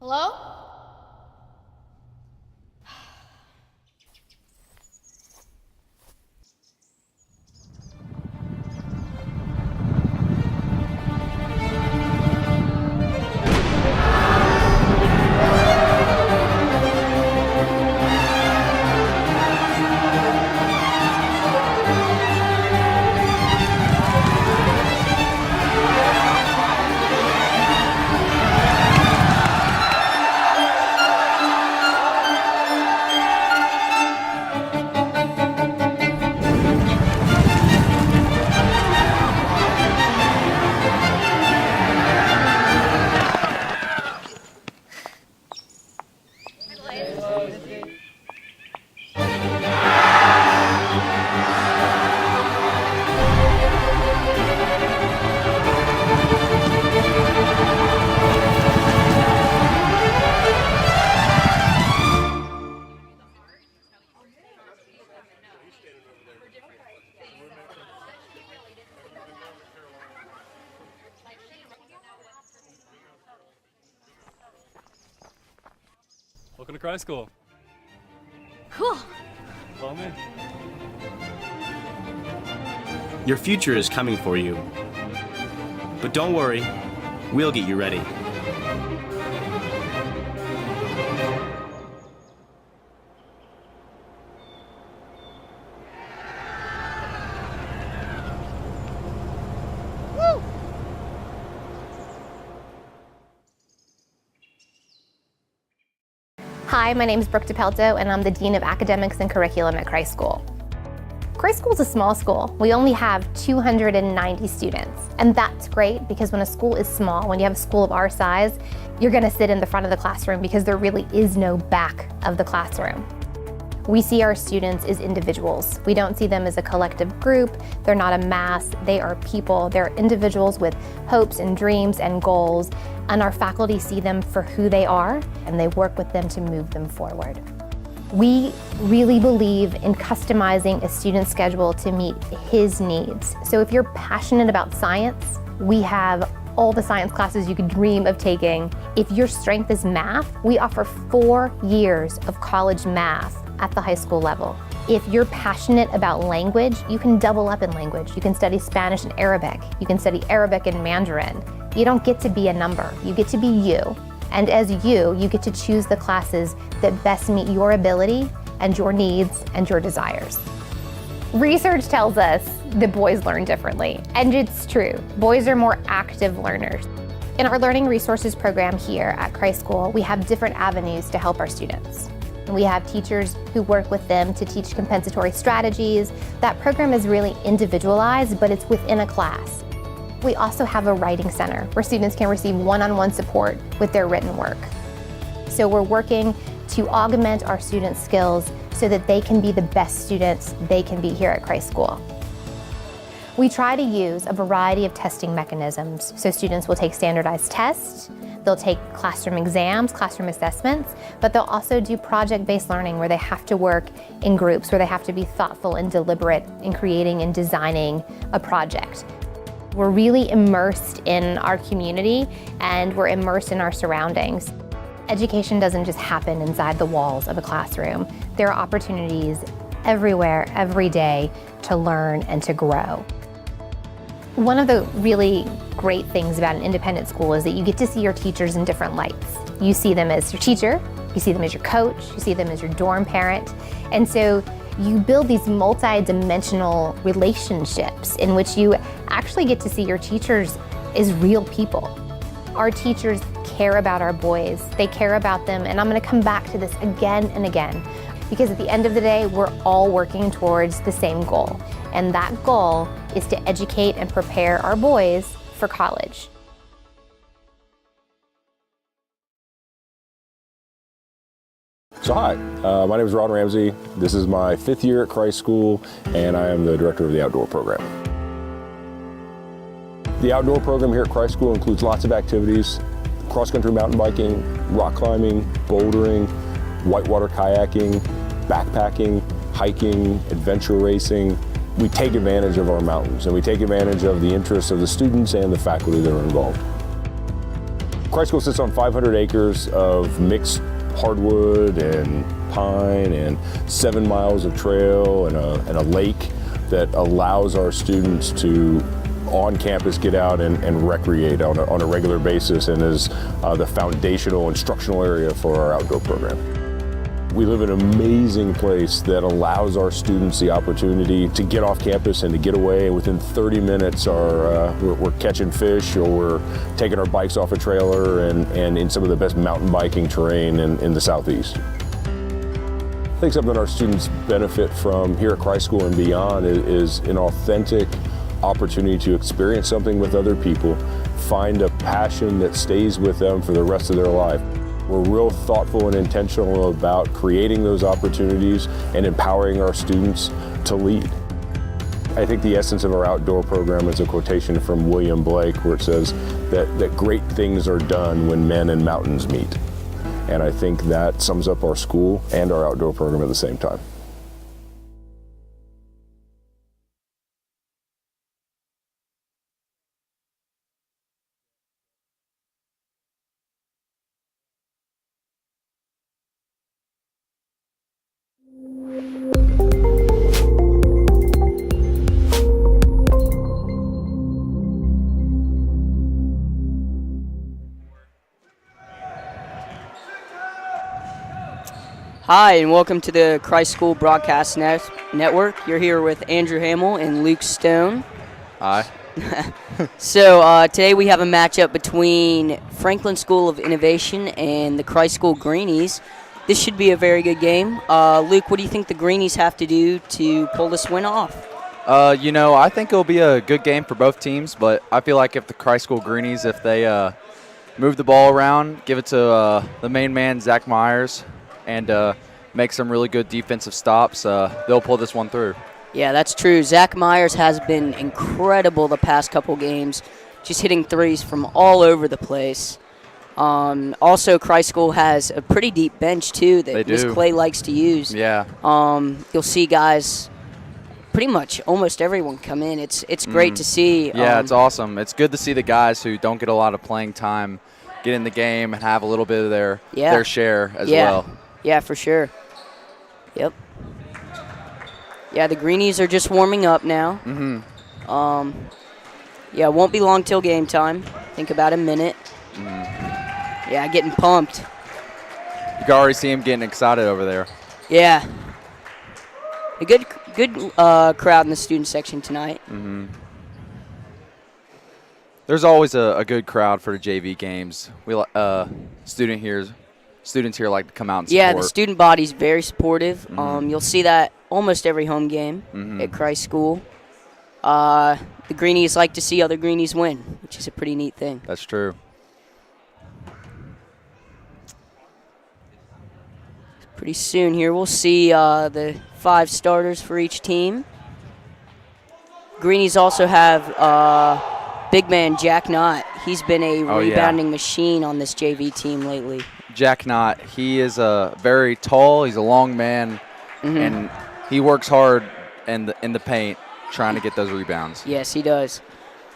Hello? Welcome to Cry School. Cool. Follow me. Your future is coming for you. But don't worry, we'll get you ready. Woo! Hi, my name is Brooke DePelto, and I'm the Dean of Academics and Curriculum at Cry School. Cry School is a small school. We only have 290 students, and that's great because when a school is small, when you have a school of our size, you're gonna sit in the front of the classroom because there really is no back of the classroom. We see our students as individuals. We don't see them as a collective group. They're not a mass. They are people. They're individuals with hopes and dreams and goals, and our faculty see them for who they are, and they work with them to move them forward. We really believe in customizing a student's schedule to meet his needs. So if you're passionate about science, we have all the science classes you could dream of taking. If your strength is math, we offer 4 years of college math at the high school level. If you're passionate about language, you can double up in language. You can study Spanish and Arabic. You can study Arabic and Mandarin. You don't get to be a number. You get to be you. And as you get to choose the classes that best meet your ability and your needs and your desires. Research tells us that boys learn differently, and it's true. Boys are more active learners. In our Learning Resources program here at Cry School, we have different avenues to help our students. We have teachers who work with them to teach compensatory strategies. That program is really individualized, but it's within a class. We also have a writing center where students can receive one-on-one support with their written work. So we're working to augment our students' skills so that they can be the best students they can be here at Cry School. We try to use a variety of testing mechanisms. So students will take standardized tests, they'll take classroom exams, classroom assessments, but they'll also do project-based learning where they have to work in groups, where they have to be thoughtful and deliberate in creating and designing a project. We're really immersed in our community and we're immersed in our surroundings. Education doesn't just happen inside the walls of a classroom. There are opportunities everywhere, every day to learn and to grow. One of the really great things about an independent school is that you get to see your teachers in different lights. You see them as your teacher, you see them as your coach, you see them as your dorm parent, and so you build these multi-dimensional relationships in which you actually get to see your teachers as real people. Our teachers care about our boys, they care about them, and I'm gonna come back to this again and again, because at the end of the day, we're all working towards the same goal, and that goal is to educate and prepare our boys for college. So hi, my name is Ron Ramsey. This is my 5th year at Cry School, and I am the director of the outdoor program. The outdoor program here at Cry School includes lots of activities: cross-country mountain biking, rock climbing, bouldering, whitewater kayaking, backpacking, hiking, adventure racing. We take advantage of our mountains, and we take advantage of the interests of the students and the faculty that are involved. Christ School sits on 500 acres of mixed hardwood and pine and 7 miles of trail and a lake that allows our students to on campus get out and recreate on a regular basis, and is the foundational instructional area for our outdoor program. We live in an amazing place that allows our students the opportunity to get off campus and to get away. Within 30 minutes we're catching fish, or we're taking our bikes off a trailer and in some of the best mountain biking terrain in the Southeast. I think something our students benefit from here at Christ School and beyond is an authentic opportunity to experience something with other people, find a passion that stays with them for the rest of their life. We're real thoughtful and intentional about creating those opportunities and empowering our students to lead. I think the essence of our outdoor program is a quotation from William Blake, where it says that great things are done when men and mountains meet. And I think that sums up our school and our outdoor program at the same time. Hi, and welcome to the Christ School Broadcast Network. You're here with Andrew Hamill and Luke Stone. Hi. So today we have a matchup between Franklin School of Innovation and the Christ School Greenies. This should be a very good game. Luke, what do you think the Greenies have to do to pull this win off? I think it'll be a good game for both teams, but I feel like if the Christ School Greenies, if they move the ball around, give it to the main man, Zach Myers, and make some really good defensive stops, they'll pull this one through. Yeah, that's true. Zach Myers has been incredible the past couple games, just hitting threes from all over the place. Also, Christ School has a pretty deep bench, too, that Miss Clay likes to use. Yeah. You'll see guys, pretty much almost everyone come in. It's great to see. Yeah, it's awesome. It's good to see the guys who don't get a lot of playing time get in the game and have a little bit of their share as well. Yeah, for sure. Yep. Yeah, the Greenies are just warming up now. Mm-hmm. Yeah, it won't be long till game time. Think about a minute. Yeah, getting pumped. You can already see him getting excited over there. Yeah. A good crowd in the student section tonight. Mm-hmm. There's always a good crowd for the JV games. Students here like to come out and support. Yeah, the student body's very supportive. You'll see that almost every home game at Christ School. The Greenies like to see other Greenies win, which is a pretty neat thing. That's true. Pretty soon here we'll see the 5 starters for each team. Greenies also have big man Jack Knott. He's been a rebounding machine on this JV team lately. Jack Knott, he is very tall. He's a long man, and he works hard in the paint trying to get those rebounds. Yes, he does.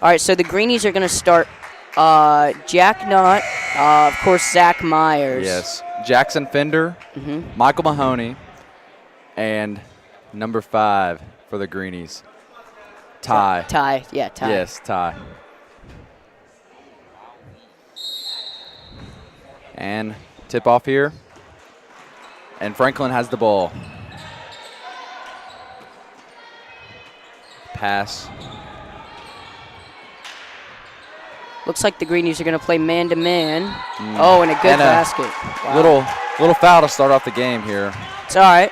All right, so the Greenies are going to start Jack Knott, of course, Zach Myers. Yes, Jackson Fender, Michael Mahoney, and number 5 for the Greenies, Ty. Ty. Yes, Ty. And tip off here. And Franklin has the ball. Pass. Looks like the Greenies are going to play man-to-man. Oh, and a good basket. Wow. Little foul to start off the game here. It's all right.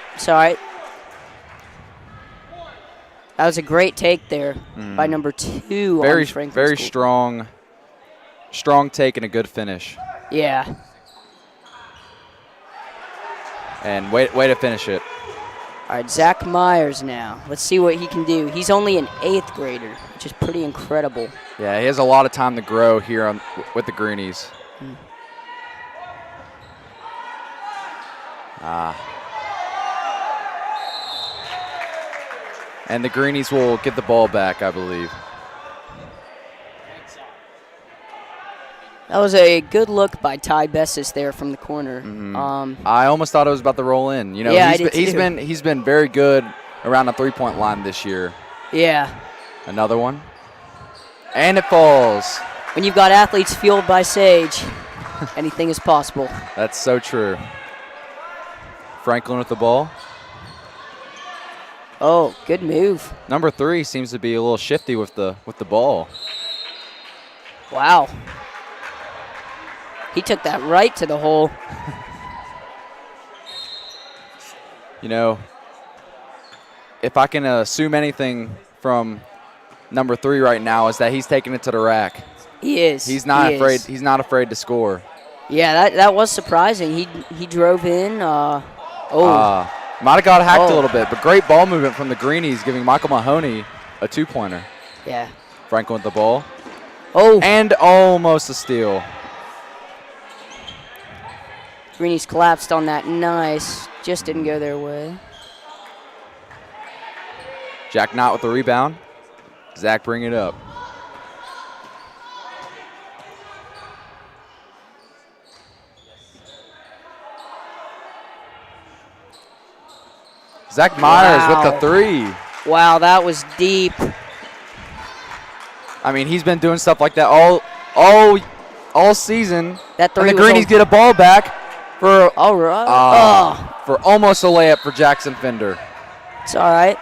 That was a great take there by number 2 on Franklin Very School. strong take and a good finish. Yeah. And way to finish it. All right, Zach Myers now. Let's see what he can do. He's only an 8th grader, which is pretty incredible. Yeah, he has a lot of time to grow here with the Greenies. And the Greenies will get the ball back, I believe. That was a good look by Ty Bessis there from the corner. I almost thought it was about to roll in. You know, Yeah, I he's did too. he's been very good around the three-point line this year. Yeah. Another one. And it falls. When you've got athletes fueled by Sage, anything is possible. That's so true. Franklin with the ball. Oh, good move. Number 3 seems to be a little shifty with the ball. Wow. He took that right to the hole. You know, if I can assume anything from number 3 right now is that he's taking it to the rack. He is. He's not He afraid. is. He's not afraid to score. Yeah, that was surprising. He drove in. Might have got hacked a Oh. little bit, but great ball movement from the Greenies, giving Michael Mahoney a 2-pointer. Yeah. Franklin with the ball. Oh. And almost a steal. Greenies collapsed on that. Nice. Just didn't go their way. Jack Knott with the rebound. Zach bring it up. Zach Myers with the 3. Wow, that was deep. I mean, he's been doing stuff like that all season. That And 3 the was Greenies get a ball back for all right. for almost a layup for Jackson Fender. It's all right.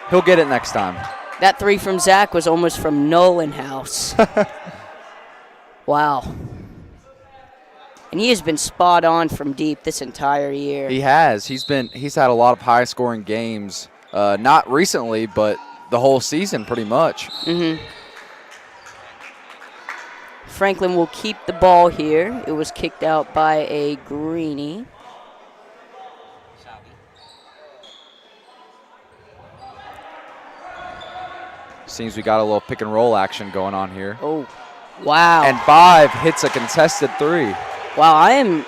He'll get it next time. That 3 from Zach was almost from Nolan House. Wow. And he has been spot on from deep this entire year. He has. He's had a lot of high-scoring games. Not recently, but the whole season pretty much. Franklin will keep the ball here. It was kicked out by a Greenie. Seems we got a little pick and roll action going on here. Oh, wow. And 5 hits a contested 3. Wow, I am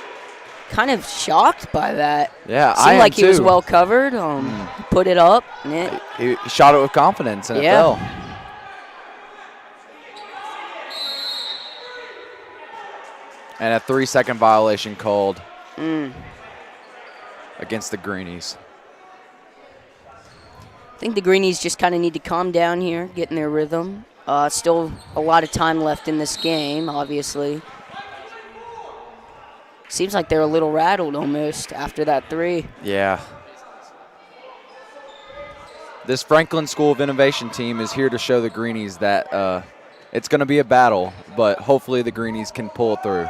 kind of shocked by that. Yeah, Seemed I am like he was too. well covered. Put it up. And He shot it with confidence and it fell. And a 3-second violation called against the Greenies. I think the Greenies just kind of need to calm down here, get in their rhythm. Still a lot of time left in this game, obviously. Seems like they're a little rattled almost after that 3. Yeah. This Franklin School of Innovation team is here to show the Greenies that it's going to be a battle, but hopefully the Greenies can pull through.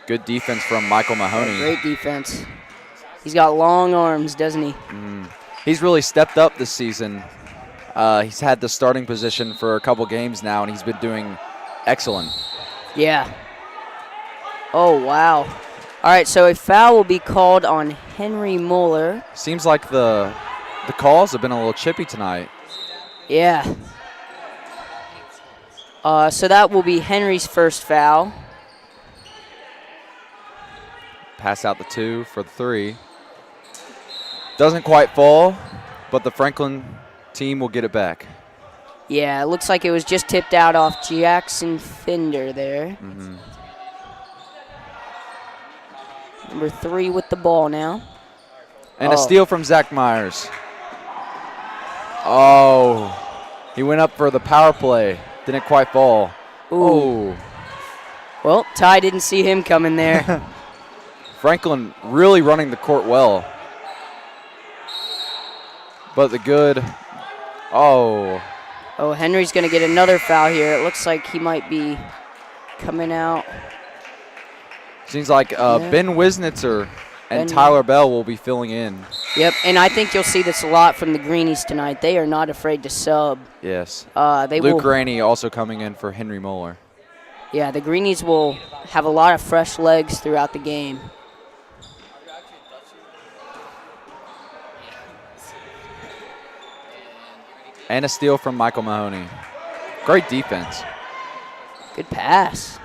Good defense from Michael Mahoney. Great defense. He's got long arms, doesn't he? He's really stepped up this season. He's had the starting position for a couple games now, and he's been doing excellent. Yeah. Oh, wow. All right, so a foul will be called on Henry Mueller. Seems like the calls have been a little chippy tonight. Yeah. So that will be Henry's first foul. Pass out the 2 for the 3. Doesn't quite fall, but the Franklin team will get it back. Yeah, it looks like it was just tipped out off Jackson Fender there. Number 3 with the ball now. And a steal from Zach Myers. Oh, he went up for the power play. Didn't quite fall. Ooh. Oh. Well, Ty didn't see him coming there. Franklin really running the court well. But the good. Oh. Oh, Henry's going to get another foul here. It looks like he might be coming out. Seems like Ben Wisnitzer and Tyler Bell will be filling in. Yep, and I think you'll see this a lot from the Greenies tonight. They are not afraid to sub. Yes. Luke Graney also coming in for Henry Mueller. Yeah, the Greenies will have a lot of fresh legs throughout the game. And a steal from Michael Mahoney. Great defense. Good pass.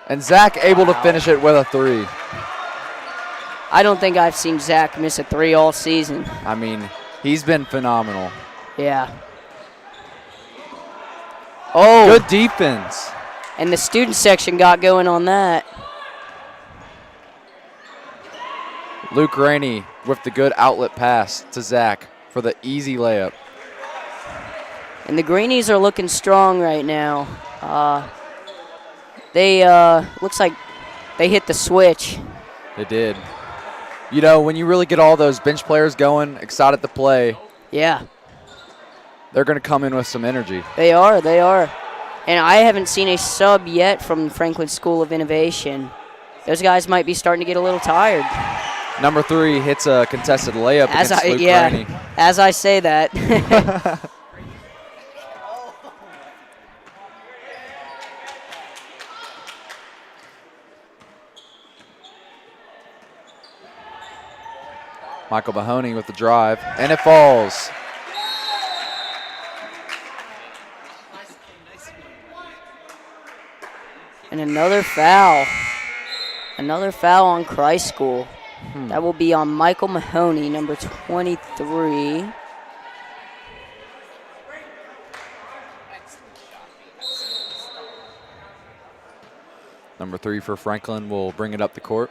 And Zach able to finish it with a 3. I don't think I've seen Zach miss a 3 all season. I mean, he's been phenomenal. Yeah. Oh. Good defense. And the student section got going on that. Luke Rainey with the good outlet pass to Zach for the easy layup. And the Greenies are looking strong right now. They looks like they hit the switch. They did. You know, when you really get all those bench players going, excited to play, Yeah, they're going to come in with some energy. they are. They are. And I haven't seen a sub yet from Franklin School of Innovation. Those guys might be starting to get a little tired. Number 3 hits a contested layup against Luke Rainey. As I say that. Michael Mahoney with the drive, and it falls. And another foul. Another foul on Christ School. That will be on Michael Mahoney, number 23. Number 3 for Franklin will bring it up the court.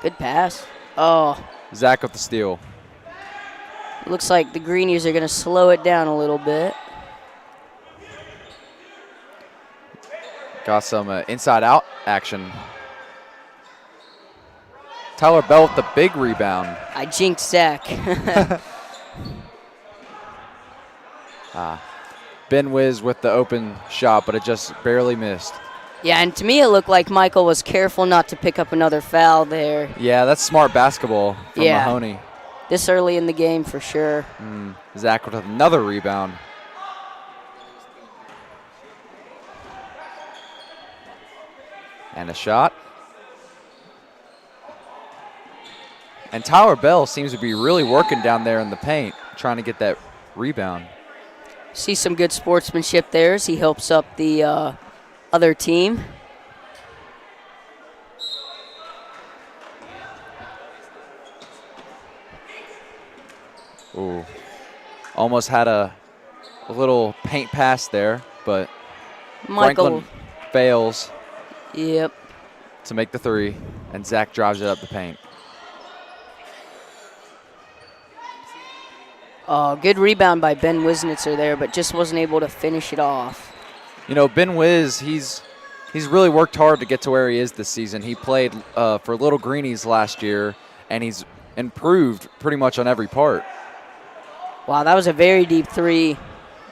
Good pass. Oh, Zach with the steal. looks like the Greenies are going to slow it down a little bit. Got some inside-out action. Tyler Bell with the big rebound. I jinxed Zach. Ben Wiz with the open shot, but it just barely missed. Yeah, and to me it looked like Michael was careful not to pick up another foul there Yeah, that's smart basketball from Yeah. Mahoney. this early in the game for sure. Zach with another rebound. And a shot. And Tyler Bell seems to be really working down there in the paint, trying to get that rebound. See some good sportsmanship there as he helps up the other team. Ooh. Almost had a little paint pass there, but Michael, Franklin fails yep. to make the 3, and Zach drives it up the paint. Good rebound by Ben Wisnitzer there, but just wasn't able to finish it off. You know, Ben Wiz, he's really worked hard to get to where he is this season. He played for Little Greenies last year, and he's improved pretty much on every part. Wow, that was a very deep 3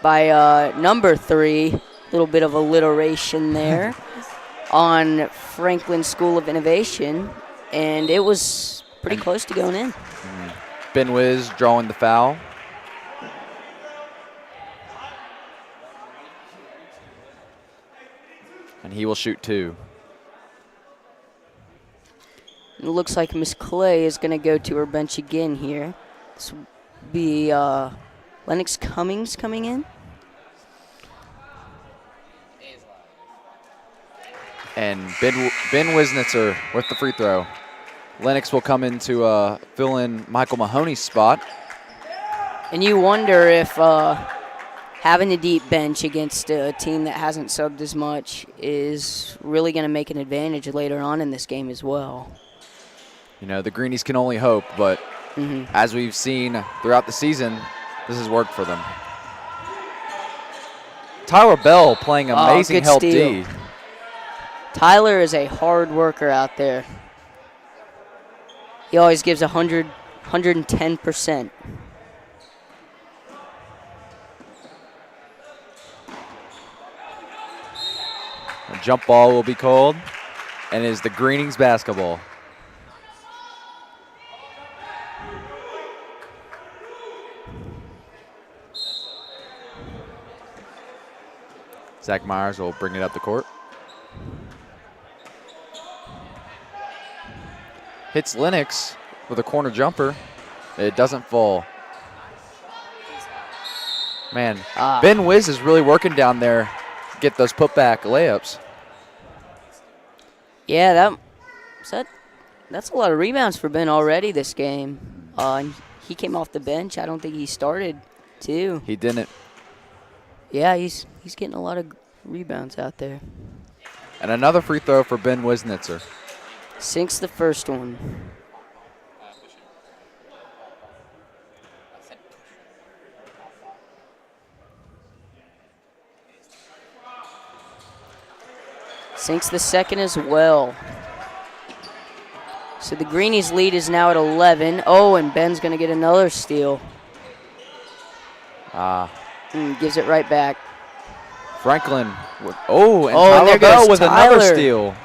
by number 3. Little bit of alliteration there on Franklin School of Innovation, and it was pretty close to going in. Ben Wiz drawing the foul. And he will shoot 2. It looks like Miss Clay is going to go to her bench again here. This will be Lennox Cummings coming in. And Ben Wisnitzer with the free throw. Lennox will come in to fill in Michael Mahoney's spot. And you wonder if having a deep bench against a team that hasn't subbed as much is really going to make an advantage later on in this game as well. You know, the Greenies can only hope, but as we've seen throughout the season, this has worked for them. Tyler Bell playing amazing good help steal. D. Tyler is a hard worker out there. He always gives 110%. A jump ball will be called, and it is the Greenies basketball. Zach Myers will bring it up the court. Hits Lennox with a corner jumper. It doesn't fall. Man, Ben Wiz is really working down there to get those putback layups. Yeah, that's a lot of rebounds for Ben already this game. He came off the bench. I don't think he started, too. He didn't. Yeah, he's getting a lot of rebounds out there. And another free throw for Ben Wisnitzer. Sinks the first one. Sinks the second as well. So the Greenies' lead is now at 11. Oh, and Ben's going to get another steal. Gives it right back. Franklin. And and Tyler there Bell goes with another Tyler. steal.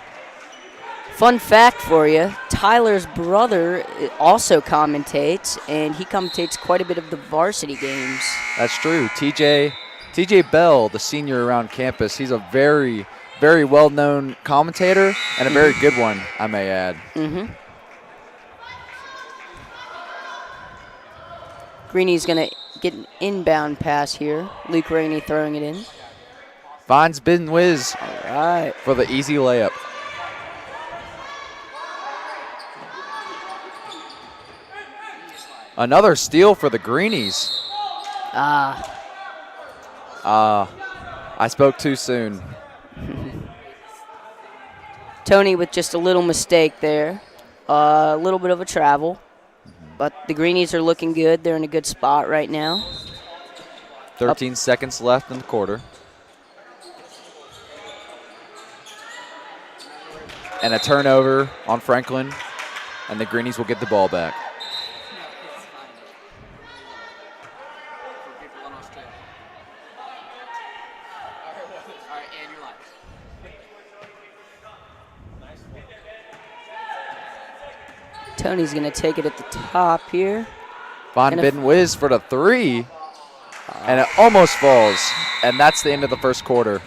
Fun fact for you, Tyler's brother also commentates, and he commentates quite a bit of the varsity games. That's true. TJ Bell, the senior around campus, he's a very, very well-known commentator and a very good one, I may add. Greenie's going to get an inbound pass here. Luke Rainey throwing it in. Finds Ben Wiz All right. for the easy layup. Another steal for the Greenies. I spoke too soon. Tony with just a little mistake there. A little bit of a travel. But the Greenies are looking good. They're in a good spot right now. 13 seconds left in the quarter. And a turnover on Franklin, and the Greenies will get the ball back. Tony's going to take it at the top here. Von Ben Wiz for the three, and it almost falls. And that's the end of the first quarter.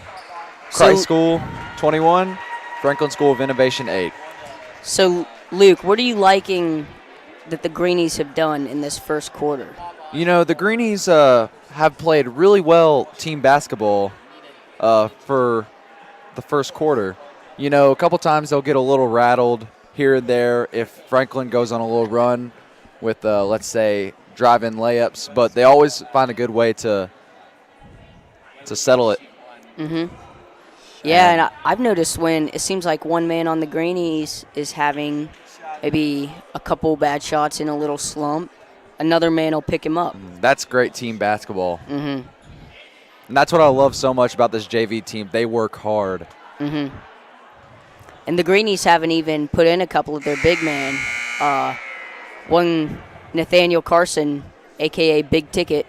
Christ School 21, Franklin School of Innovation 8. So, Luke, what are you liking that the Greenies have done in this first quarter? You know, the Greenies have played really well team basketball for the first quarter. You know, a couple times they'll get a little rattled here and there if Franklin goes on a little run with, let's say, drive-in layups, but they always find a good way to settle it. Yeah, and I've noticed when it seems like one man on the Greenies is having maybe a couple bad shots in a little slump, another man will pick him up. That's great team basketball. And that's what I love so much about this JV team. They work hard. And the Greenies haven't even put in a couple of their big men. One, Nathaniel Carson, a.k.a. Big Ticket.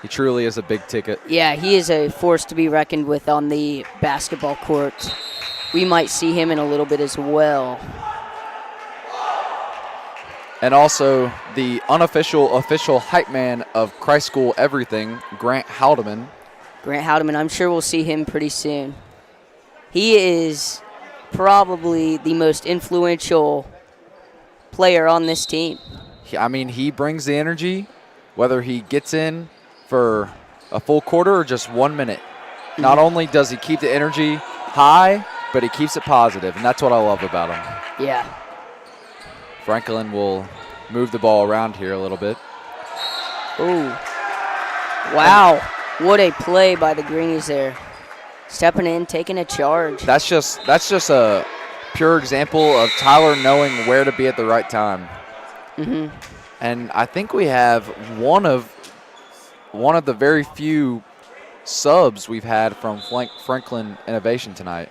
He truly is a big ticket. Yeah, he is a force to be reckoned with on the basketball court. We might see him in a little bit as well. And also the official hype man of Christ School Everything, Grant Haldeman. I'm sure we'll see him pretty soon. He is probably the most influential player on this team. I mean, he brings the energy, whether he gets in for a full quarter or just 1 minute. Not only does he keep the energy high, but he keeps it positive, and that's what I love about him. Yeah. Franklin will move the ball around here a little bit. Ooh. Wow. What a play by the Greenies there. Stepping in, taking a charge. That's just a pure example of Tyler knowing where to be at the right time. And I think we have one of the very few subs we've had from Franklin Innovation tonight.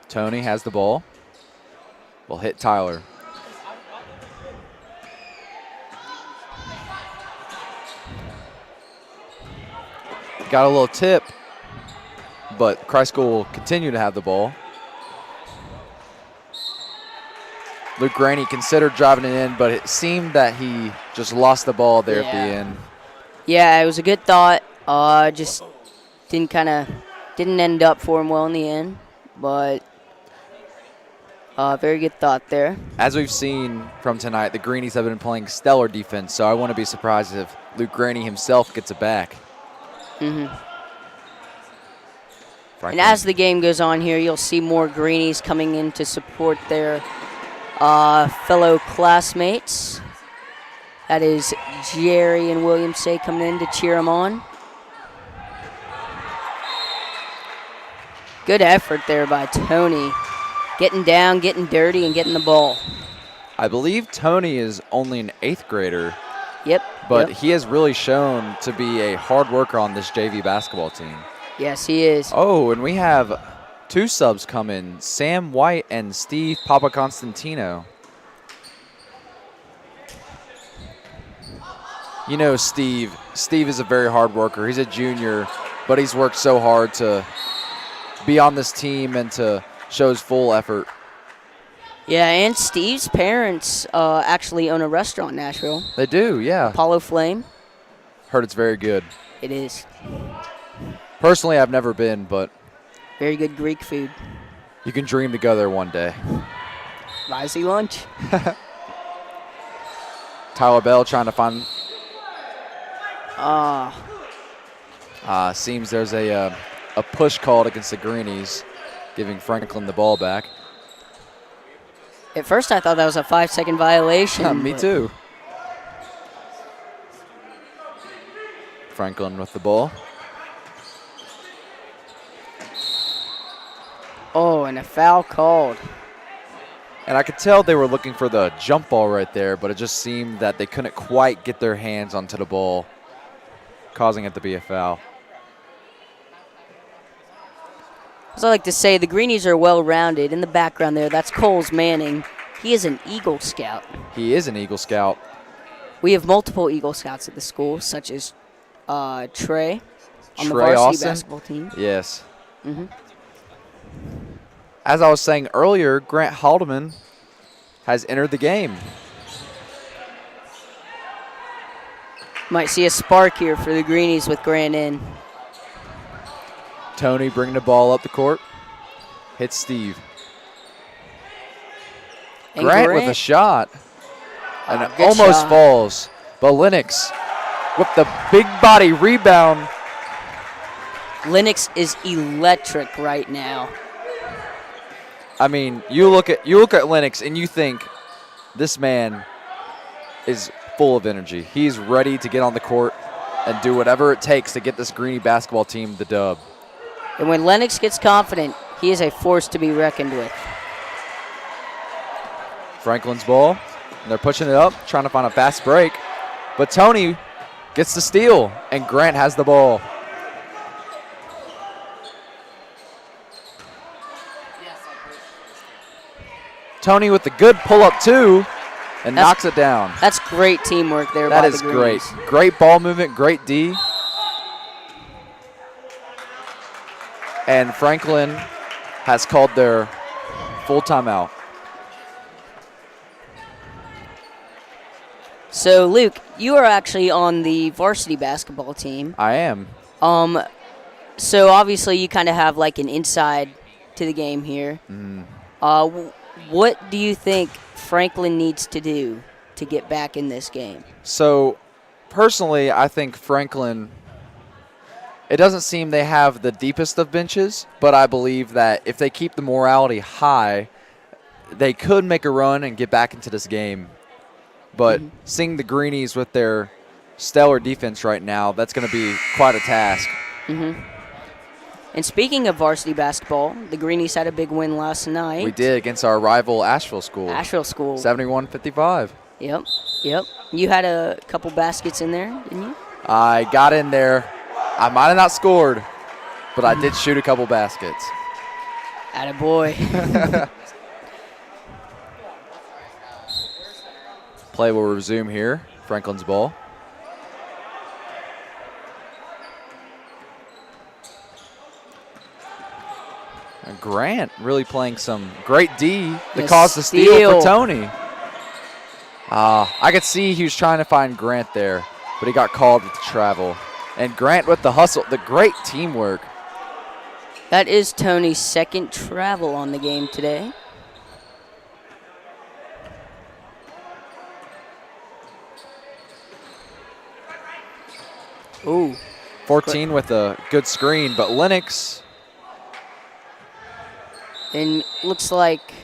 Tony has the ball. Will hit Tyler. Got a little tip, but Christ School will continue to have the ball. Luke Rainey considered driving it in, but it seemed that he just lost the ball there at the end. Yeah, it was a good thought. Just didn't end up for him well in the end, but very good thought there. As we've seen from tonight, the Greenies have been playing stellar defense, so I wouldn't be surprised if Luke Rainey himself gets it back. And as the game goes on here, you'll see more Greenies coming in to support their fellow classmates. That is Jerry and William Say coming in to cheer him on. Good effort there by Tony. Getting down, getting dirty, and getting the ball. I believe Tony is only an 8th grader. Yep. But he has really shown to be a hard worker on this JV basketball team. Yes, he is. Oh, and we have 2 subs come in, Sam White and Steve Papaconstantino. You know Steve. Steve is a very hard worker. He's a junior, but he's worked so hard to be on this team and to show his full effort. Yeah, and Steve's parents actually own a restaurant in Nashville. They do, yeah. Apollo Flame. Heard it's very good. It is. Personally, I've never been, but Very good Greek food. you can dream to go there one day. Rising lunch. Tyler Bell trying to find. Seems there's a push called against the Greenies, giving Franklin the ball back. At first, I thought that was a 5-second violation. Me too. Franklin with the ball. Oh, and a foul called. And I could tell they were looking for the jump ball right there, but it just seemed that they couldn't quite get their hands onto the ball, causing it to be a foul. As I like to say, the Greenies are well-rounded. In the background there, that's Coles Manning. He is an Eagle Scout. He is an Eagle Scout. We have multiple Eagle Scouts at the school, such as Trey on the Trey varsity Austin? basketball team. Yes. Mm-hmm. As I was saying earlier, Grant Haldeman has entered the game. Might see a spark here for the Greenies with Grant in. Tony bringing the ball up the court. Hits Steve. And Grant with a shot. And it good almost shot. falls. But Lennox with the big body rebound. Lennox is electric right now. I mean, you look at Lennox and you think this man is full of energy. He's ready to get on the court and do whatever it takes to get this Greenie basketball team the dub. And when Lennox gets confident, he is a force to be reckoned with. Franklin's ball. And they're pushing it up, trying to find a fast break. But Tony gets the steal, and Grant has the ball. Tony with the good pull-up, too, and knocks it down. That's great teamwork there That by is the great. Greenies. Great ball movement, great D. And Franklin has called their full timeout. So, Luke, you are actually on the varsity basketball team. I am. So, obviously, you kind of have like an inside to the game here. What do you think Franklin needs to do to get back in this game? So, personally, I think Franklin, it doesn't seem they have the deepest of benches, but I believe that if they keep the morality high, they could make a run and get back into this game. But seeing the Greenies with their stellar defense right now, that's going to be quite a task. And speaking of varsity basketball, the Greenies had a big win last night. We did against our rival Asheville School. Asheville School. 71-55. Yep. You had a couple baskets in there, didn't you? I got in there. I might have not scored, but I did shoot a couple baskets. Attaboy. Play will resume here. Franklin's ball. And Grant really playing some great D to cause the steal for Tony. I could see he was trying to find Grant there, but he got called with the travel. And Grant with the hustle, the great teamwork. That is Tony's second travel on the game today. Ooh. 14 with a good screen, but Lennox. And looks like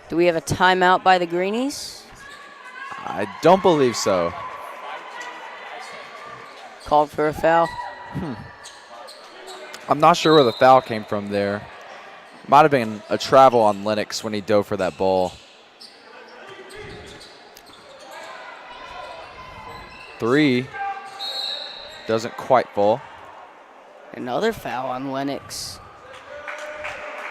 Do we have a timeout by the Greenies? I don't believe so. Called for a foul. I'm not sure where the foul came from there. Might have been a travel on Lennox when he dove for that ball. 3 doesn't quite fall. Another foul on Lennox.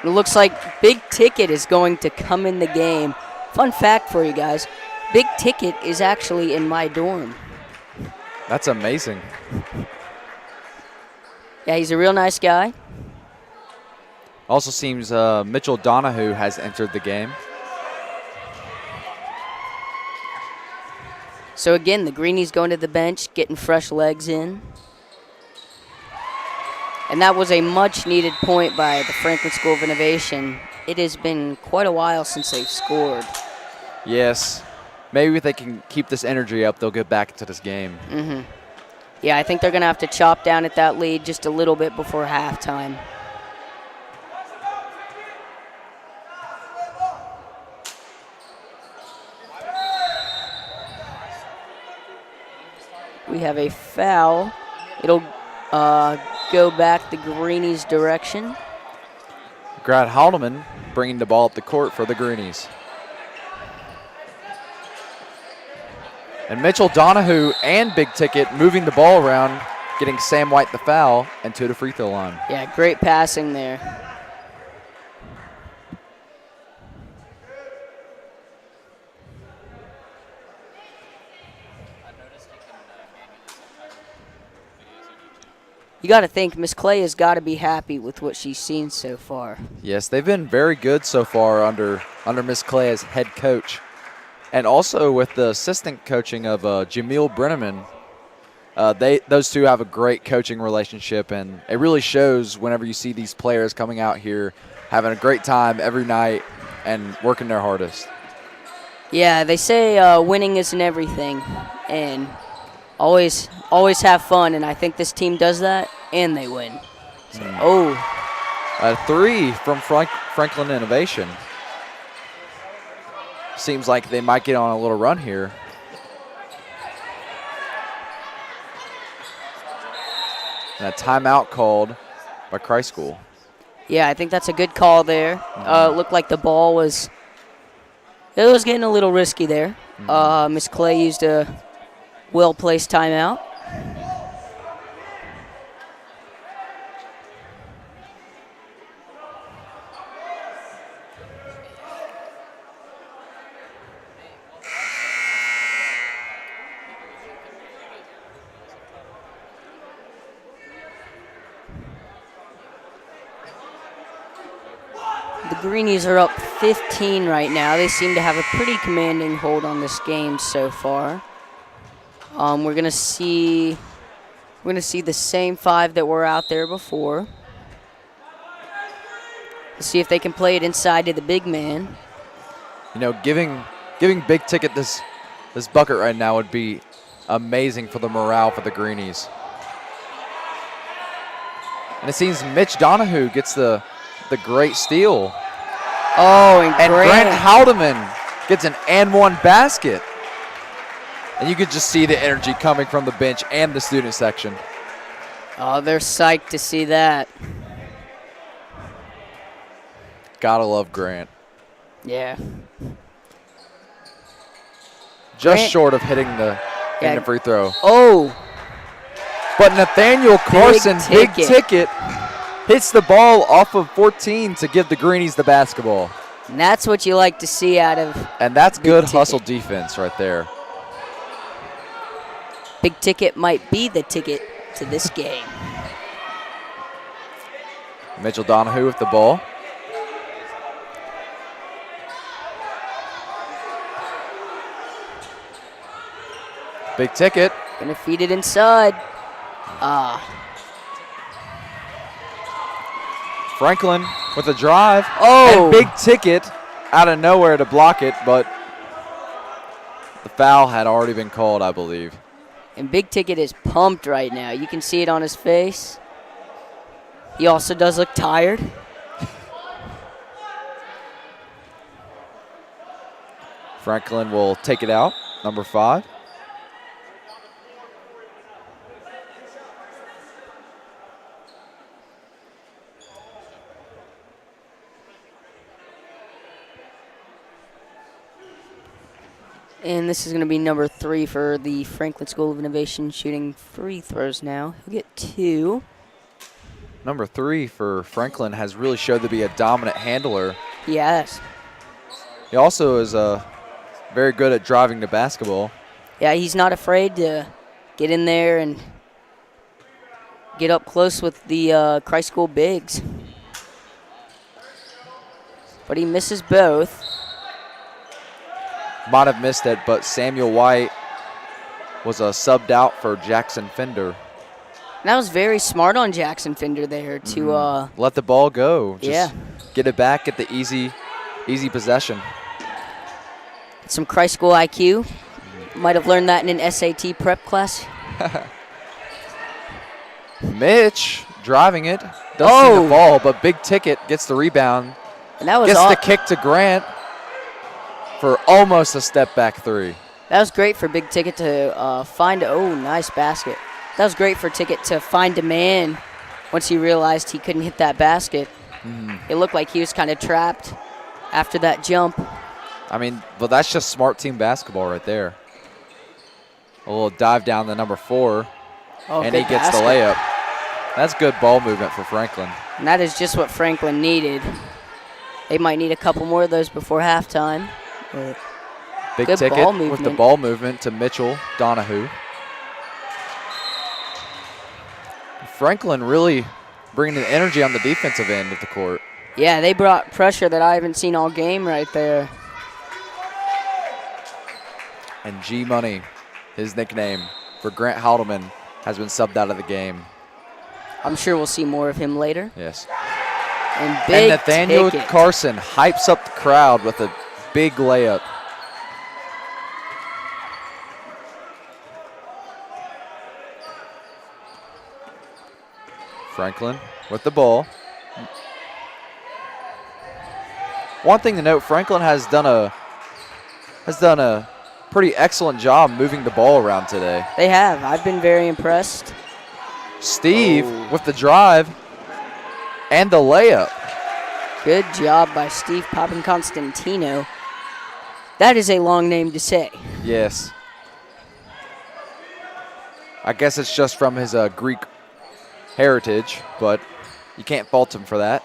It looks like Big Ticket is going to come in the game. Fun fact for you guys, Big Ticket is actually in my dorm. That's amazing. Yeah, he's a real nice guy. Also seems Mitchell Donahue has entered the game. So again, the Greenies going to the bench, getting fresh legs in. And that was a much-needed point by the Franklin School of Innovation. It has been quite a while since they've scored. Yes. Maybe if they can keep this energy up, they'll get back into this game. Yeah, I think they're going to have to chop down at that lead just a little bit before halftime. We have a foul. It'll go back the Greenies' direction. Grant Haldeman bringing the ball up the court for the Greenies. And Mitchell Donahue and Big Ticket moving the ball around, getting Sam White the foul and to the free throw line. Yeah, great passing there. You got to think Miss Clay has got to be happy with what she's seen so far. Yes, they've been very good so far under Miss Clay as head coach. And also with the assistant coaching of Jamil Brenneman, those two have a great coaching relationship, and it really shows whenever you see these players coming out here having a great time every night and working their hardest. Yeah, they say winning isn't everything, and always have fun, and I think this team does that, and they win. So, A 3 from Franklin Innovation. Seems like they might get on a little run here. And a timeout called by Christ School. Yeah, I think that's a good call there. It looked like the ball was getting a little risky there. Miss Clay used a well-placed timeout. The Greenies are up 15 right now. They seem to have a pretty commanding hold on this game so far. We're gonna see the same 5 that were out there before. Let's see if they can play it inside to the big man. You know, giving Big Ticket this bucket right now would be amazing for the morale for the Greenies. And it seems Mitch Donahue gets the great steal. Oh, and Grant Haldeman gets an and-one basket. And you could just see the energy coming from the bench and the student section. Oh, they're psyched to see that. Gotta love Grant. Yeah. Just Grant, short of hitting the free throw. Oh. But Nathaniel Carson, Big Ticket, hits the ball off of 14 to give the Greenies the basketball. And that's what you like to see out of And that's Big good Ticket. hustle defense right there. Big Ticket might be the ticket to this game. Mitchell Donahue with the ball. Big Ticket. Gonna feed it inside. Franklin with a drive. Oh. And Big Ticket out of nowhere to block it, but the foul had already been called, I believe. And Big Ticket is pumped right now. You can see it on his face. He also does look tired. Franklin will take it out, number 5. And this is going to be number 3 for the Franklin School of Innovation, shooting free throws now. He'll get 2. Number 3 for Franklin has really showed to be a dominant handler. Yes. He also is very good at driving the basketball. Yeah, he's not afraid to get in there and get up close with the Christ School bigs. But he misses both. Might have missed it, but Samuel White was subbed out for Jackson Fender. And that was very smart on Jackson Fender there to let the ball go. Just yeah. Get it back, get the easy possession. Some Christ School IQ. Might have learned that in an SAT prep class. Mitch driving it. Doesn't see the ball, but Big Ticket gets the rebound. And that was gets the kick to Grant for almost a step back 3. That was great for Big Ticket to find. Oh, nice basket. That was great for Ticket to find a man once he realized he couldn't hit that basket. It looked like he was kind of trapped after that jump. I mean, well, that's just smart team basketball right there. A little dive down to number 4, and he gets the layup. That's good ball movement for Franklin. And that is just what Franklin needed. They might need a couple more of those before halftime. Big good Ticket ball with the ball movement to Mitchell Donahue. Franklin really bringing the energy on the defensive end of the court. Yeah, they brought pressure that I haven't seen all game right there. And G-Money, his nickname for Grant Haldeman, has been subbed out of the game. I'm sure we'll see more of him later. Yes. And Big Nathaniel Ticket. Carson hypes up the crowd with a big layup. Franklin with the ball. One thing to note, Franklin has done a pretty excellent job moving the ball around today. They have. I've been very impressed. Steve with the drive and the layup. Good job by Steve Papanconstantino. That is a long name to say. Yes. I guess it's just from his Greek heritage, but you can't fault him for that.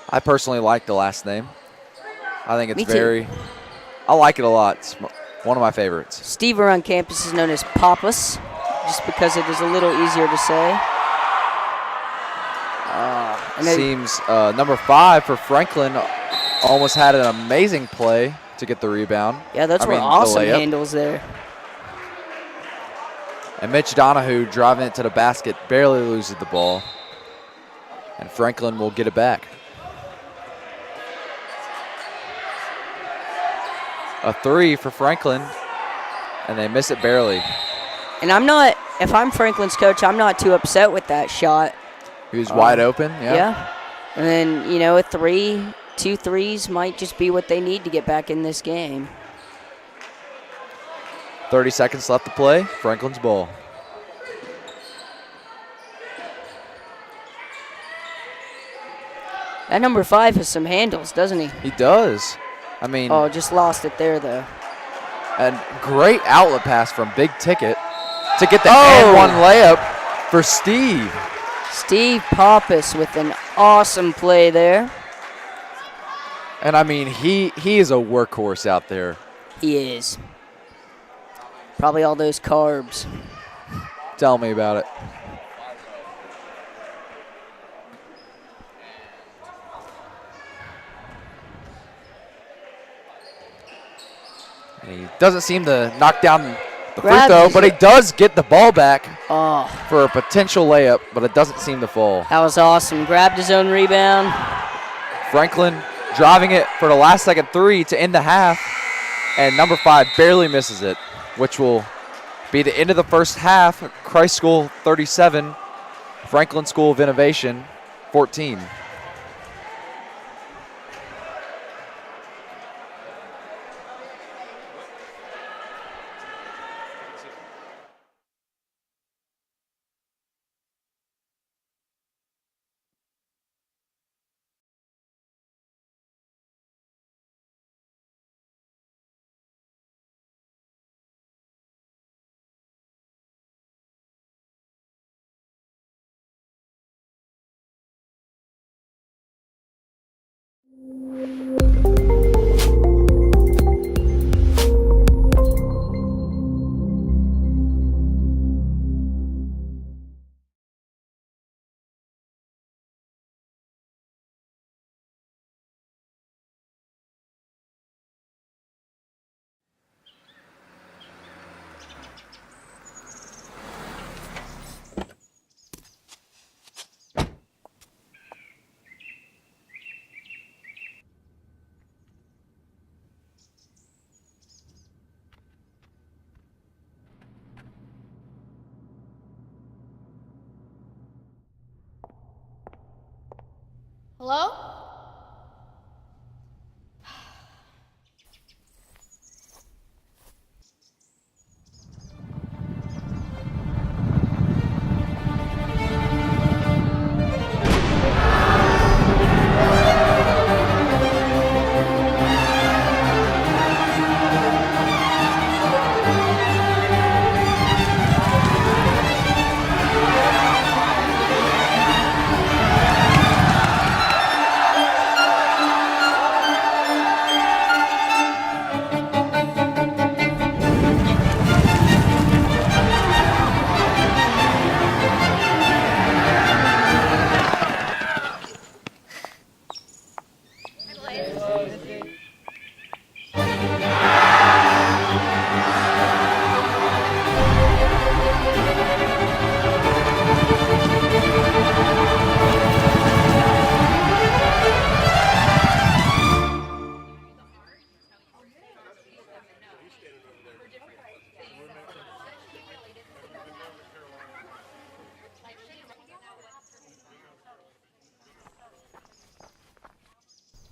I personally like the last name. I think it's I like it a lot. It's one of my favorites. Steve around campus is known as Papas, just because it is a little easier to say. Seems number 5 for Franklin almost had an amazing play to get the rebound. Yeah, those were awesome handles there. And Mitch Donahue driving it to the basket, barely loses the ball. And Franklin will get it back. A 3 for Franklin, and they miss it barely. And if I'm Franklin's coach, I'm not too upset with that shot. He was wide open, yeah. Yeah. And then, 2 threes might just be what they need to get back in this game. 30 seconds left to play. Franklin's ball. That number 5 has some handles, doesn't he? He does. I mean. Oh, just lost it there, though. And great outlet pass from Big Ticket to get the and-one layup for Steve. Steve Pappas with an awesome play there. And, I mean, he is a workhorse out there. He is. Probably all those carbs. Tell me about it. And he doesn't seem to knock down the free throw, but he does get the ball back for a potential layup, but it doesn't seem to fall. That was awesome. Grabbed his own rebound. Franklin driving it for the last second 3 to end the half, and number 5 barely misses it, which will be the end of the first half. Christ School 37, Franklin School of Innovation 14. Hello?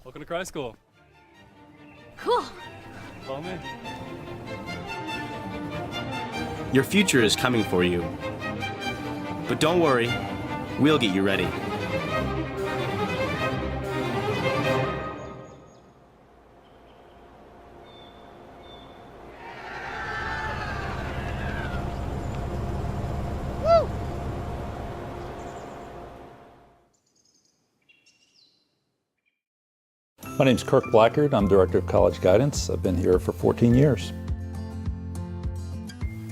Welcome to Cry School. Cool. Follow me. Your future is coming for you. But don't worry, we'll get you ready. My name's Kirk Blackard. I'm Director of College Guidance. I've been here for 14 years.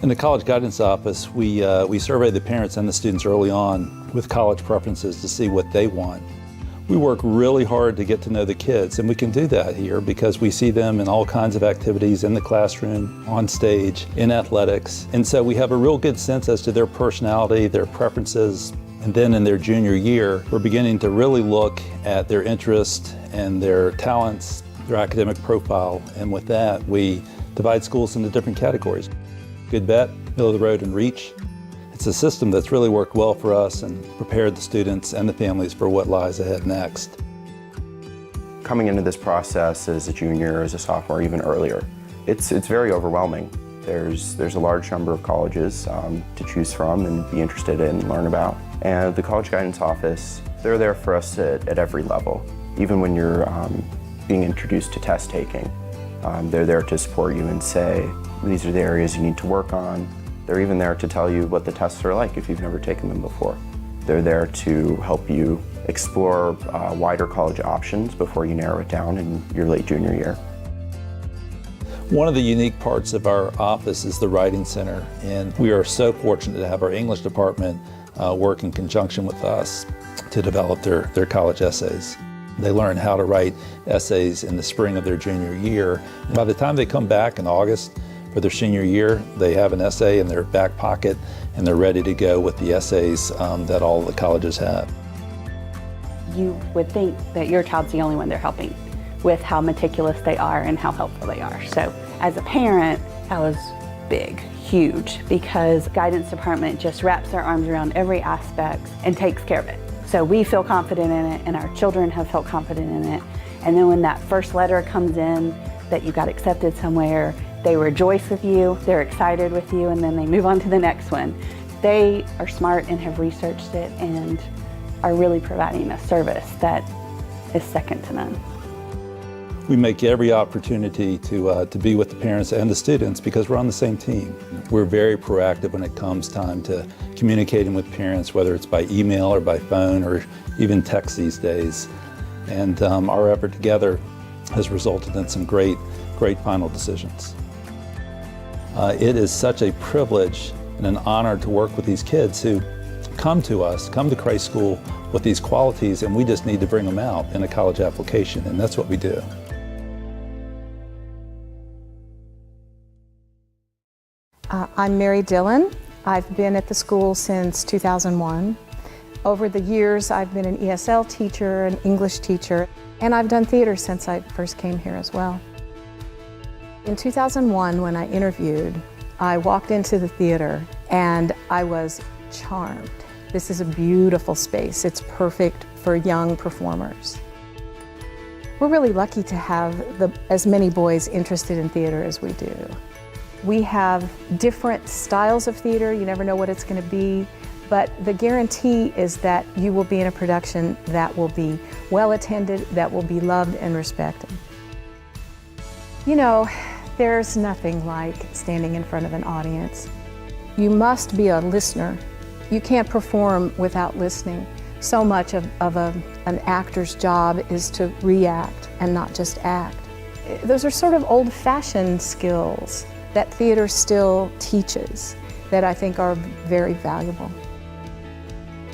In the College Guidance Office, we survey the parents and the students early on with college preferences to see what they want. We work really hard to get to know the kids, and we can do that here because we see them in all kinds of activities in the classroom, on stage, in athletics. And so we have a real good sense as to their personality, their preferences. And then in their junior year, we're beginning to really look at their interests and their talents, their academic profile. And with that, we divide schools into different categories. Good bet, middle of the road, and reach. It's a system that's really worked well for us and prepared the students and the families for what lies ahead next. Coming into this process as a junior, as a sophomore, even earlier, it's very overwhelming. There's a large number of colleges to choose from and be interested in and learn about. And the College Guidance Office, they're there for us at every level. Even when you're being introduced to test taking, they're there to support you and say, these are the areas you need to work on. They're even there to tell you what the tests are like if you've never taken them before. They're there to help you explore wider college options before you narrow it down in your late junior year. One of the unique parts of our office is the Writing Center, and we are so fortunate to have our English department work in conjunction with us to develop their college essays. They learn how to write essays in the spring of their junior year. And by the time they come back in August for their senior year, they have an essay in their back pocket and they're ready to go with the essays that all the colleges have. You would think that your child's the only one they're helping with how meticulous they are and how helpful they are. So as a parent, that was big, huge, because guidance department just wraps their arms around every aspect and takes care of it. So we feel confident in it and our children have felt confident in it. And then when that first letter comes in that you got accepted somewhere, they rejoice with you, they're excited with you, and then they move on to the next one. They are smart and have researched it and are really providing a service that is second to none. We make every opportunity to be with the parents and the students because we're on the same team. We're very proactive when it comes time to communicating with parents, whether it's by email or by phone or even text these days. And our effort together has resulted in some great final decisions. It is such a privilege and an honor to work with these kids who come to us, come to Christ School with these qualities, and we just need to bring them out in a college application, and that's what we do. I'm Mary Dillon. I've been at the school since 2001. Over the years, I've been an ESL teacher, an English teacher, and I've done theater since I first came here as well. In 2001, when I interviewed, I walked into the theater and I was charmed. This is a beautiful space. It's perfect for young performers. We're really lucky to have as many boys interested in theater as we do. We have different styles of theater. You never know what it's going to be, but the guarantee is that you will be in a production that will be well attended, that will be loved and respected. You know, there's nothing like standing in front of an audience. You must be a listener. You can't perform without listening. So much of an actor's job is to react and not just act. Those are sort of old-fashioned skills that theater still teaches that I think are very valuable.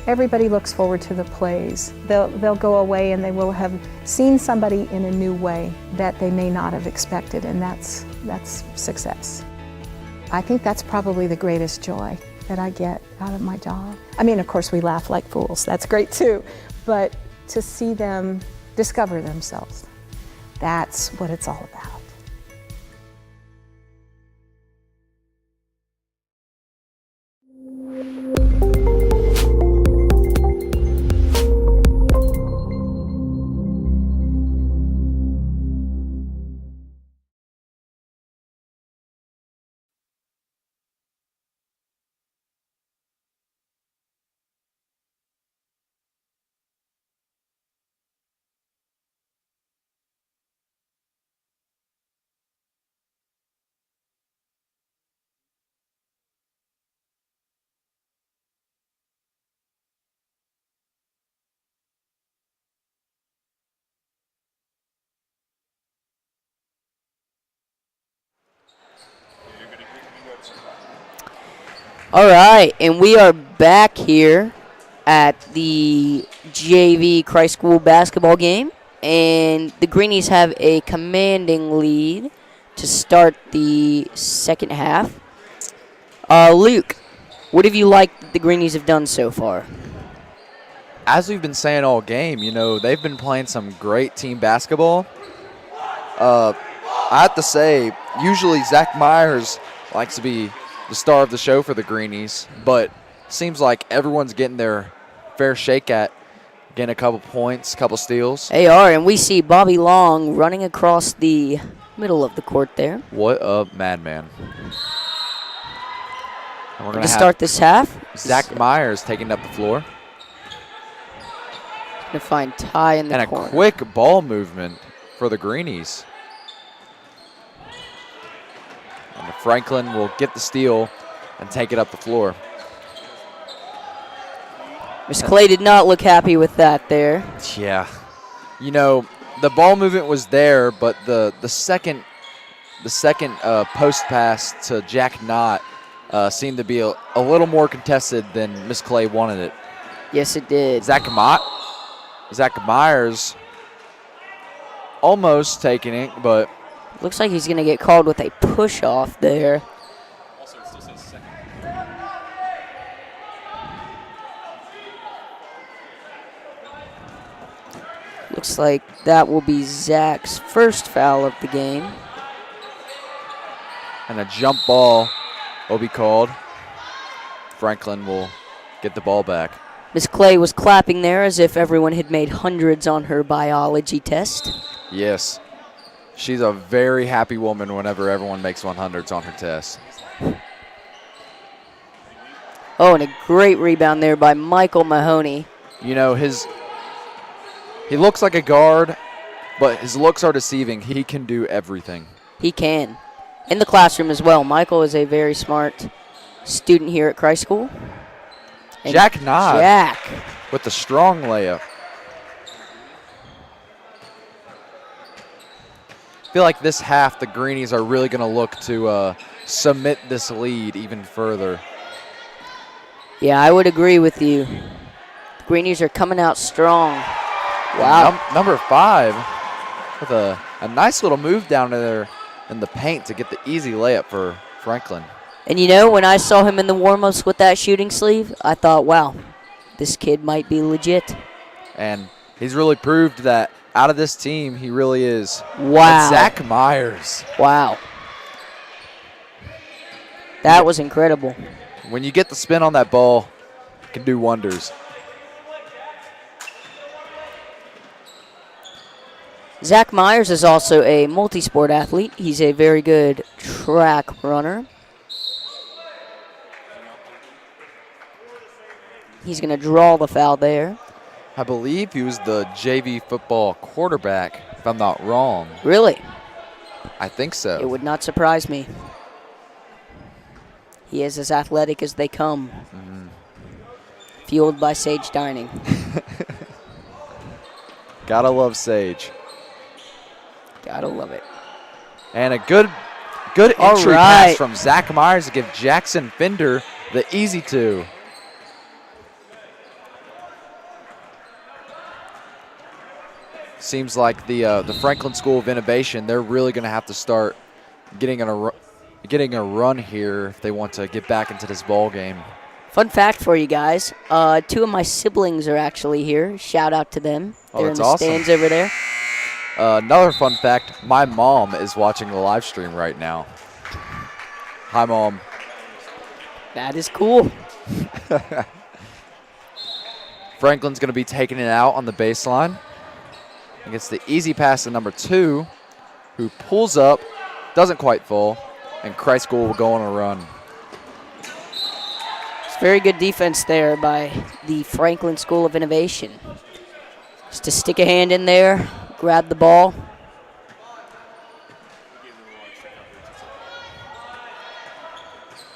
Everybody looks forward to the plays. They'll go away and they will have seen somebody in a new way that they may not have expected, and that's success. I think that's probably the greatest joy that I get out of my job. I mean, of course, we laugh like fools. That's great too. But to see them discover themselves, that's what it's all about. All right, and we are back here at the JV Christ School basketball game, and the Greenies have a commanding lead to start the second half. Luke, what have you liked the Greenies have done so far? As we've been saying all game, you know, they've been playing some great team basketball. I have to say, usually Zach Myers likes to be the star of the show for the Greenies, but seems like everyone's getting their fair shake at getting a couple points, a couple steals. They are, and we see Bobby Long running across the middle of the court there. What a madman. And we're going to start this half, Zach Myers taking up the floor. Going to find Ty in the corner. And a quick ball movement for the Greenies. And Franklin will get the steal and take it up the floor. Miss Clay did not look happy with that there. Yeah. You know, the ball movement was there, but the second post pass to Jack Knott seemed to be a little more contested than Miss Clay wanted it. Yes, it did. Zach Myers almost taking it, but looks like he's going to get called with a push-off there. Looks like that will be Zach's first foul of the game. And a jump ball will be called. Franklin will get the ball back. Miss Clay was clapping there as if everyone had made hundreds on her biology test. Yes. She's a very happy woman whenever everyone makes 100s on her test. Oh, and a great rebound there by Michael Mahoney. You know, he looks like a guard, but his looks are deceiving. He can do everything. He can. In the classroom as well. Michael is a very smart student here at Christ School. And Jack Knott Jack with the strong layup. I feel like this half the Greenies are really going to look to submit this lead even further. Yeah, I would agree with you. The Greenies are coming out strong. Wow. Number 5 with a nice little move down there in the paint to get the easy layup for Franklin. And you know, when I saw him in the warm-ups with that shooting sleeve, I thought, wow, this kid might be legit. And he's really proved that out of this team, he really is. Wow. And Zach Myers. Wow. That was incredible. When you get the spin on that ball, it can do wonders. Zach Myers is also a multi-sport athlete. He's a very good track runner. He's going to draw the foul there. I believe he was the JV football quarterback, if I'm not wrong. Really? I think so. It would not surprise me. He is as athletic as they come. Mm-hmm. Fueled by Sage Dining. Gotta love Sage. Gotta love it. And a good entry pass from Zach Myers to give Jackson Fender the easy two. Seems like the Franklin School of Innovation, they're really going to have to start getting a run here if they want to get back into this ball game. Fun fact for you guys, 2 of my siblings are actually here. Shout out to them. They're in the stands over there. Another fun fact, my mom is watching the live stream right now. Hi, Mom. That is cool. Franklin's going to be taking it out on the baseline. He gets the easy pass to number 2, who pulls up, doesn't quite fall, and Christ School will go on a run. It's very good defense there by the Franklin School of Innovation. Just to stick a hand in there, grab the ball.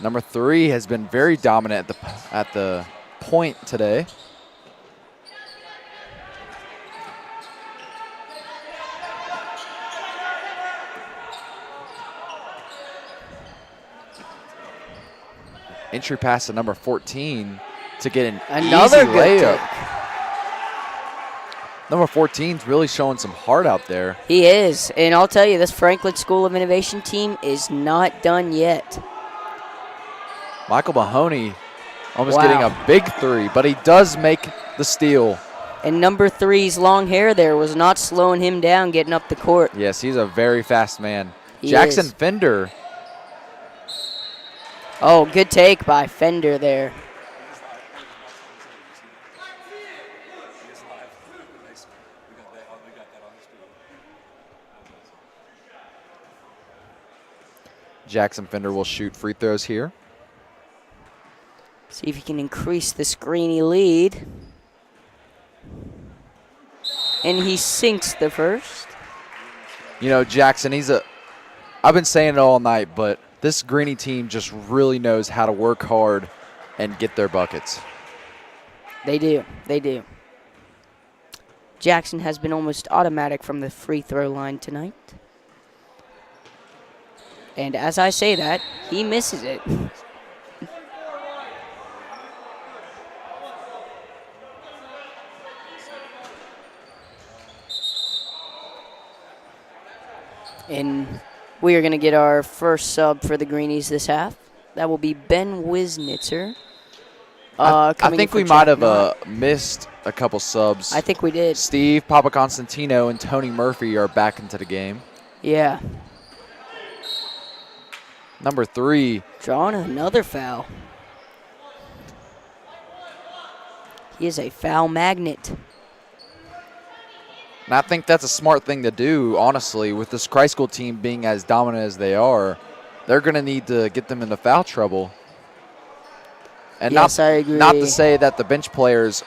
Number 3 has been very dominant at the point today. Entry pass to number 14 to get another easy good layup. take. Number 14's really showing some heart out there. He is, and I'll tell you, this Franklin School of Innovation team is not done yet. Michael Mahoney almost getting a big 3, but he does make the steal. And number 3's long hair there was not slowing him down getting up the court. Yes, he's a very fast man. He Jackson is. Fender. Oh, good take by Fender there. Jackson Fender will shoot free throws here. See if he can increase the Greenie lead. And he sinks the first. You know, Jackson, I've been saying it all night, but this Greenie team just really knows how to work hard and get their buckets. They do. They do. Jackson has been almost automatic from the free throw line tonight. And as I say that, he misses it. And we are going to get our first sub for the Greenies this half. That will be Ben Wisnitzer. I think we might have missed a couple subs. I think we did. Steve Papaconstantino and Tony Murphy are back into the game. Yeah. Number 3. Drawing another foul. He is a foul magnet. And I think that's a smart thing to do, honestly, with this Christ School team being as dominant as they are. They're going to need to get them into foul trouble. And yes, I agree. Not to say that the bench players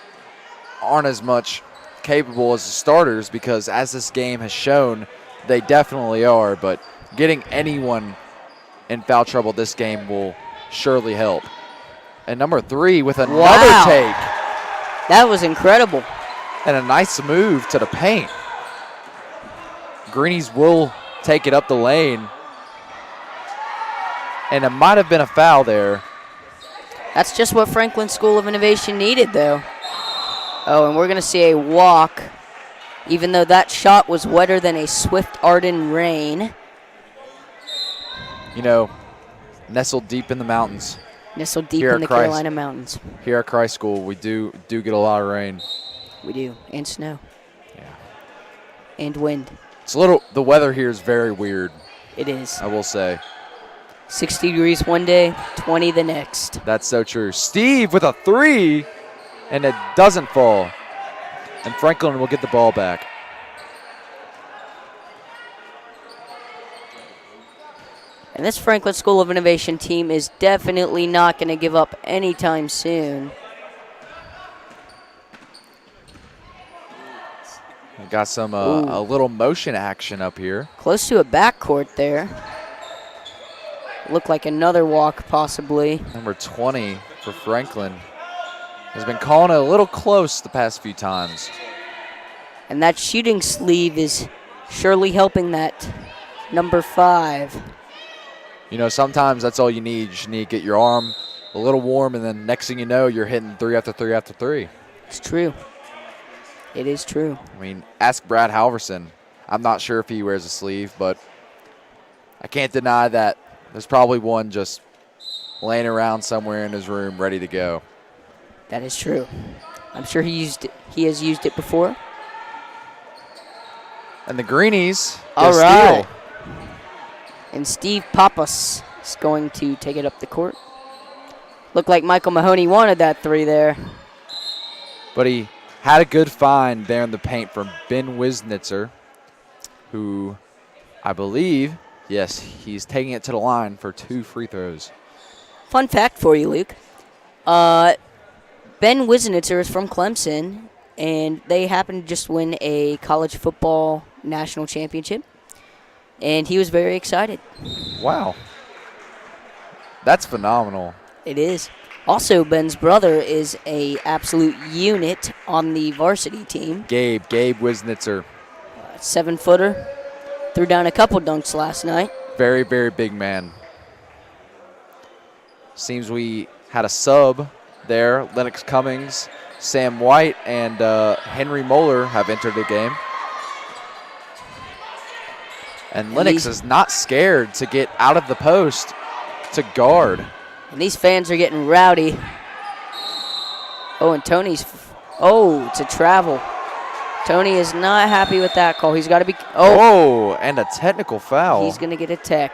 aren't as much capable as the starters, because as this game has shown, they definitely are. But getting anyone in foul trouble this game will surely help. And number 3 with another take. That was incredible. And a nice move to the paint. Greenies will take it up the lane. And it might have been a foul there. That's just what Franklin School of Innovation needed, though. Oh, and we're going to see a walk, even though that shot was wetter than a swift Arden rain. You know, nestled deep in the mountains. Nestled deep in the Carolina mountains. Here at Christ School, we do get a lot of rain. We do, and snow. Yeah. And wind. The weather here is very weird. It is. I will say. 60 degrees one day, 20 the next. That's so true. Steve with a 3, and it doesn't fall. And Franklin will get the ball back. And this Franklin School of Innovation team is definitely not going to give up anytime soon. We got some a little motion action up here. Close to a backcourt there. Looked like another walk possibly. Number 20 for Franklin has been calling it a little close the past few times. And that shooting sleeve is surely helping that number 5. You know, sometimes that's all you need. You just need to get your arm a little warm, and then next thing you know, you're hitting 3 after 3 after 3. It's true. It is true. I mean, ask Brad Halverson. I'm not sure if he wears a sleeve, but I can't deny that there's probably one just laying around somewhere in his room ready to go. That is true. I'm sure he has used it before. And the Greenies all right. steal. And Steve Pappas is going to take it up the court. Looked like Michael Mahoney wanted that 3 there. But he had a good find there in the paint from Ben Wisnitzer, who I believe, yes, he's taking it to the line for 2 free throws. Fun fact for you, Luke. Ben Wisnitzer is from Clemson, and they happened to just win a college football national championship. And he was very excited. Wow. That's phenomenal. It is. Also, Ben's brother is a absolute unit on the varsity team. Gabe Wisnitzer. 7-footer. Threw down a couple dunks last night. Very, very big man. Seems we had a sub there. Lennox Cummings, Sam White, and Henry Moeller have entered the game. And Lennox is not scared to get out of the post to guard. And these fans are getting rowdy. Oh, and Tony's, it's a travel. Tony is not happy with that call. He's got to be, and a technical foul. He's going to get a tech.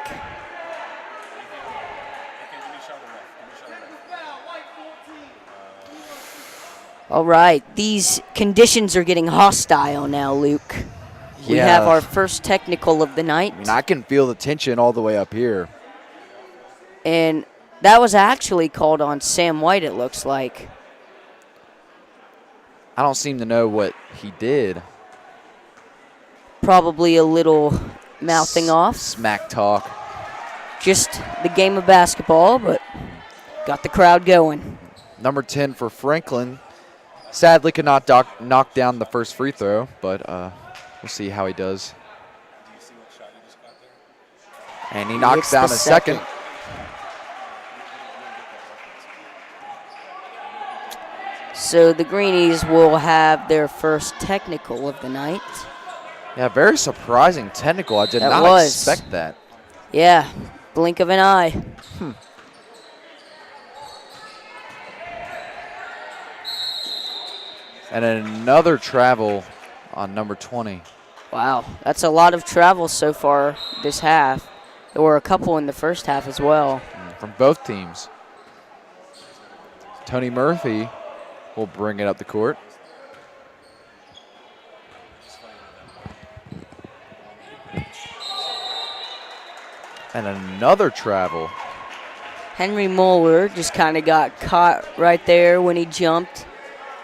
All right, these conditions are getting hostile now, Luke. We have our first technical of the night. I mean, I can feel the tension all the way up here. And that was actually called on Sam White, it looks like. I don't seem to know what he did. Probably a little mouthing off. Smack talk. Just the game of basketball, but got the crowd going. Number 10 for Franklin. Sadly could not knock down the first free throw, but we'll see how he does. And he knocks down a second. So the Greenies will have their first technical of the night. Yeah, very surprising technical. I did not expect that. Yeah, blink of an eye. And another travel on number 20. Wow, that's a lot of travel so far this half. There were a couple in the first half as well. From both teams. Tony Murphy will bring it up the court. And another travel. Henry Moeller just kind of got caught right there when he jumped.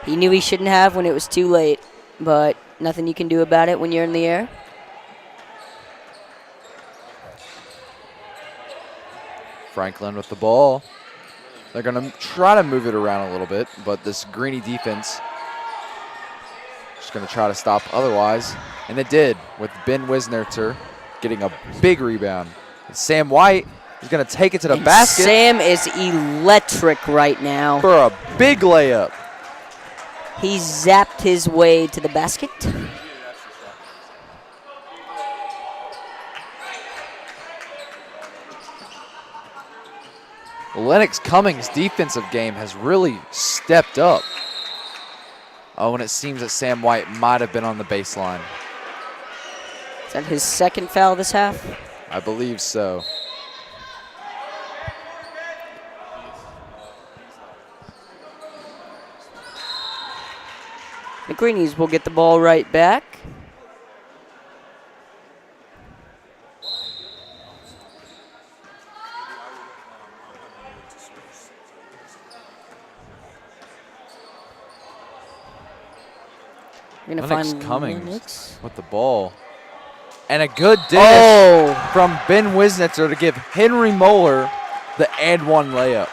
He knew he shouldn't have when it was too late, but nothing you can do about it when you're in the air. Franklin with the ball. They're going to try to move it around a little bit, but this Greenie defense just going to try to stop otherwise. And it did, with Ben Wisnitzer getting a big rebound. And Sam White is going to take it to the basket. Sam is electric right now. For a big layup. He zapped his way to the basket. Lennox Cummings' defensive game has really stepped up. Oh, and it seems that Sam White might have been on the baseline. Is that his second foul this half? I believe so. The Greenies will get the ball right back. We're going to Lennox find Cummings Lennox. with the ball. And a good dish from Ben Wisnitzer to give Henry Moeller the and one layup.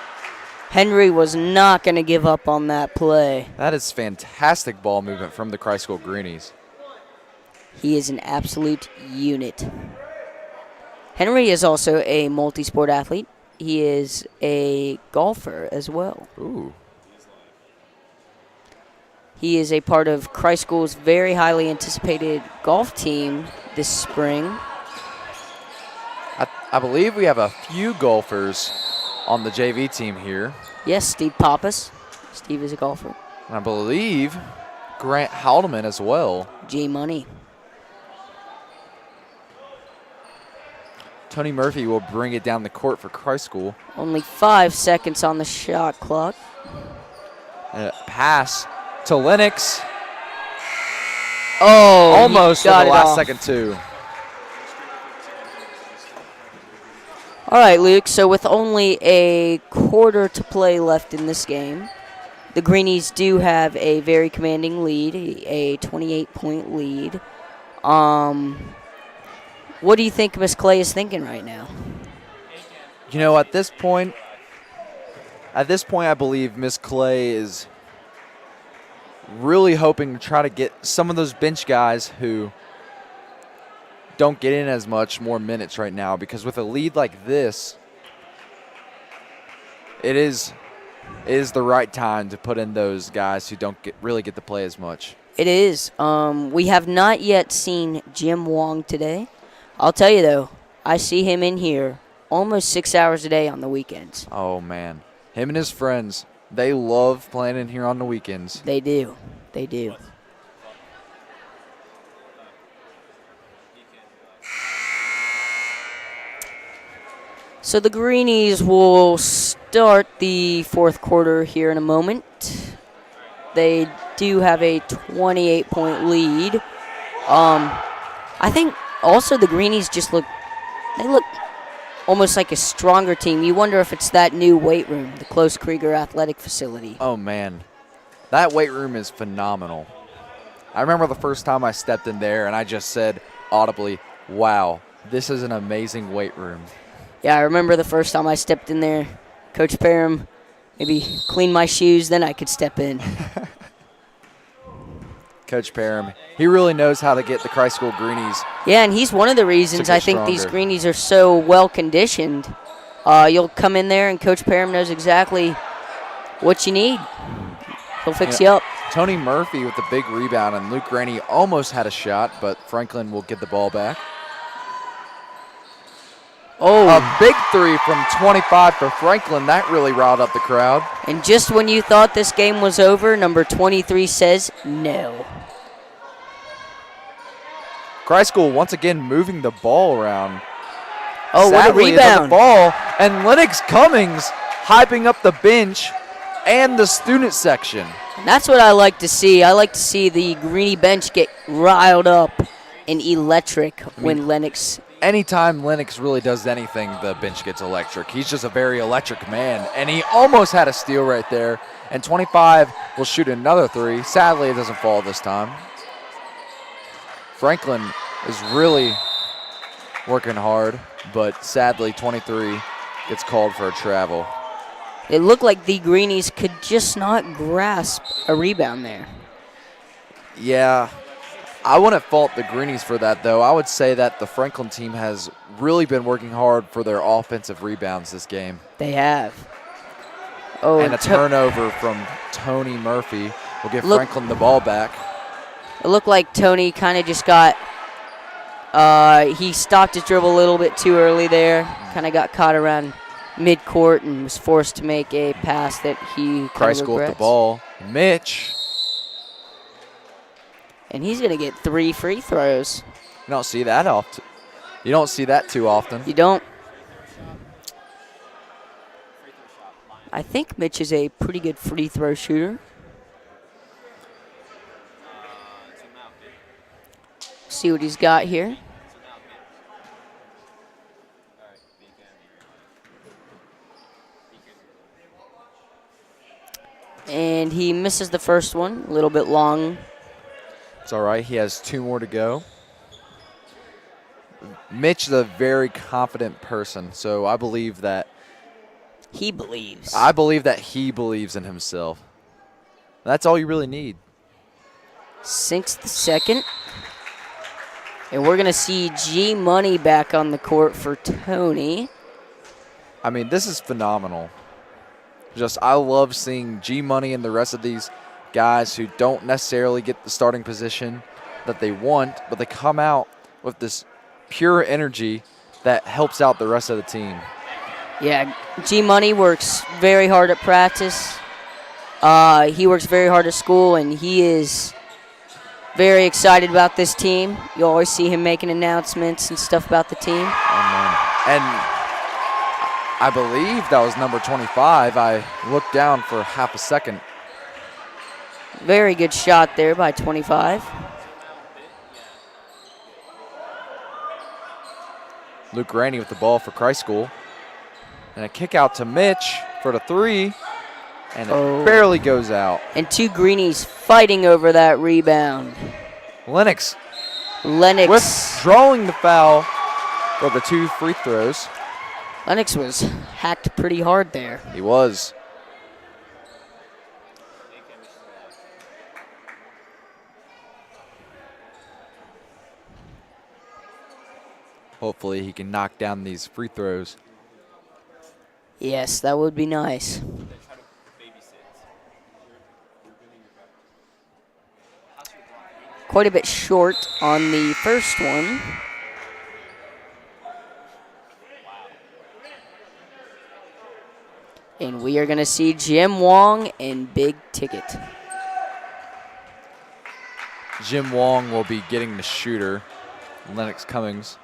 Henry was not going to give up on that play. That is fantastic ball movement from the Christ School Greenies. He is an absolute unit. Henry is also a multi-sport athlete. He is a golfer as well. Ooh. He is a part of Christ School's very highly anticipated golf team this spring. I believe we have a few golfers on the JV team here. Yes, Steve Pappas. Steve is a golfer. And I believe Grant Haldeman as well. G-Money. Tony Murphy will bring it down the court for Christ School. Only 5 seconds on the shot clock. And a pass to Lennox. Oh, almost for the last off. second, too. All right, Luke, so with only a quarter to play left in this game, the Greenies do have a very commanding lead, a 28-point lead. What do you think Miss Clay is thinking right now? You know, at this point, I believe Miss Clay is really hoping to try to get some of those bench guys who don't get in as much more minutes right now, because with a lead like this, it is the right time to put in those guys who don't really get to play as much. It is. We have not yet seen Jim Wong today. I'll tell you, though, I see him in here almost 6 hours a day on the weekends. Oh, man. Him and his friends, they love playing in here on the weekends. They do. They do. So the Greenies will start the fourth quarter here in a moment. They do have a 28-point lead. I think also the Greenies look almost like a stronger team. You wonder if it's that new weight room, the Close Krieger Athletic Facility. Oh, man. That weight room is phenomenal. I remember the first time I stepped in there and I just said audibly, wow, this is an amazing weight room. Yeah, I remember the first time I stepped in there. Coach Parham, maybe clean my shoes, then I could step in. Coach Parham, he really knows how to get the Christ School Greenies. Yeah, and he's one of the reasons I think these Greenies are so well conditioned. You'll come in there and Coach Parham knows exactly what you need. He'll fix you up. Tony Murphy with the big rebound, and Luke Graney almost had a shot, but Franklin will get the ball back. Oh, a big three from 25 for Franklin. That really riled up the crowd. And just when you thought this game was over, number 23 says no. Christ School once again moving the ball around. Oh, Sadly, what a rebound. The ball, and Lennox Cummings hyping up the bench and the student section. That's what I like to see. I like to see the Greenie bench get riled up and electric when Lennox. Anytime Lennox really does anything, the bench gets electric. He's just a very electric man, and he almost had a steal right there. And 25 will shoot another three. Sadly, it doesn't fall this time. Franklin is really working hard, but sadly, 23 gets called for a travel. It looked like the Greenies could just not grasp a rebound there. Yeah. I wouldn't fault the Greenies for that, though. I would say that the Franklin team has really been working hard for their offensive rebounds this game. They have. Oh, and a turnover from Tony Murphy will give Franklin the ball back. It looked like Tony kind of just got he stopped his dribble a little bit too early there. Kind of got caught around midcourt and was forced to make a pass that he Christ School with the ball. Mitch. And he's going to get 3 free throws. You don't see that often. You don't see that too often. You don't. I think Mitch is a pretty good free throw shooter. See what he's got here. And he misses the first one, a little bit long. It's all right. He has 2 more to go. Mitch is a very confident person, so I believe that He believes. I believe that he believes in himself. That's all you really need. Sinks the second. And we're going to see G Money back on the court for Tony. I mean, this is phenomenal. I love seeing G Money and the rest of these guys who don't necessarily get the starting position that they want, but they come out with this pure energy that helps out the rest of the team. Yeah, G Money works very hard at practice. He works very hard at school, and he is very excited about this team. You always see him making announcements and stuff about the team. And I believe that was number 25. I looked down for half a second. Very good shot there by 25. Luke Rainey with the ball for Christ School. And a kick out to Mitch for the 3. And it barely goes out. And 2 Greenies fighting over that rebound. Lennox withdrawing the foul for the 2 free throws. Lennox was hacked pretty hard there. He was. Hopefully he can knock down these free throws. Yes, that would be nice. Quite a bit short on the first one. And we are going to see Jim Wong and Big Ticket. Jim Wong will be getting the shooter, Lennox Cummings.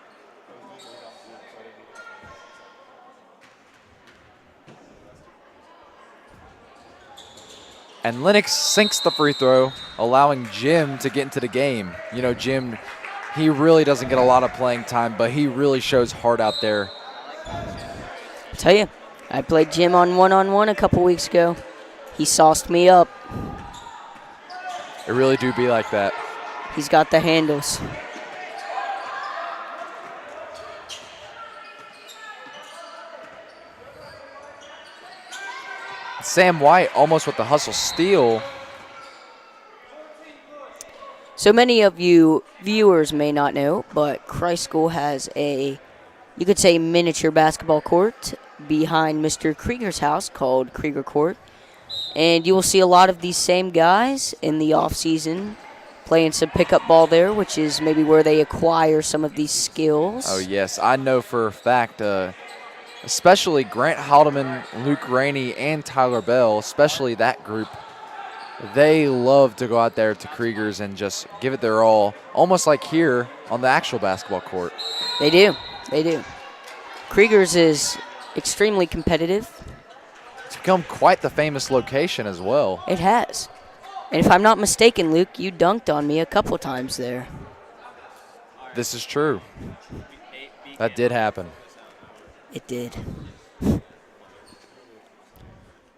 And Lennox sinks the free throw, allowing Jim to get into the game. You know, Jim, he really doesn't get a lot of playing time, but he really shows heart out there. I'll tell you, I played Jim on one-on-one a couple weeks ago. He sauced me up. It really do be like that. He's got the handles. Sam White almost with the hustle steal. So many of you viewers may not know, but Christ School has a, you could say, miniature basketball court behind Mr. Krieger's house called Krieger Court. And you will see a lot of these same guys in the off-season playing some pickup ball there, which is maybe where they acquire some of these skills. Oh, yes. I know for a fact, especially Grant Haldeman, Luke Rainey, and Tyler Bell, especially that group, they love to go out there to Krieger's and just give it their all, almost like here on the actual basketball court. They do. They do. Krieger's is extremely competitive. It's become quite the famous location as well. It has. And if I'm not mistaken, Luke, you dunked on me a couple times there. This is true. That did happen. It did.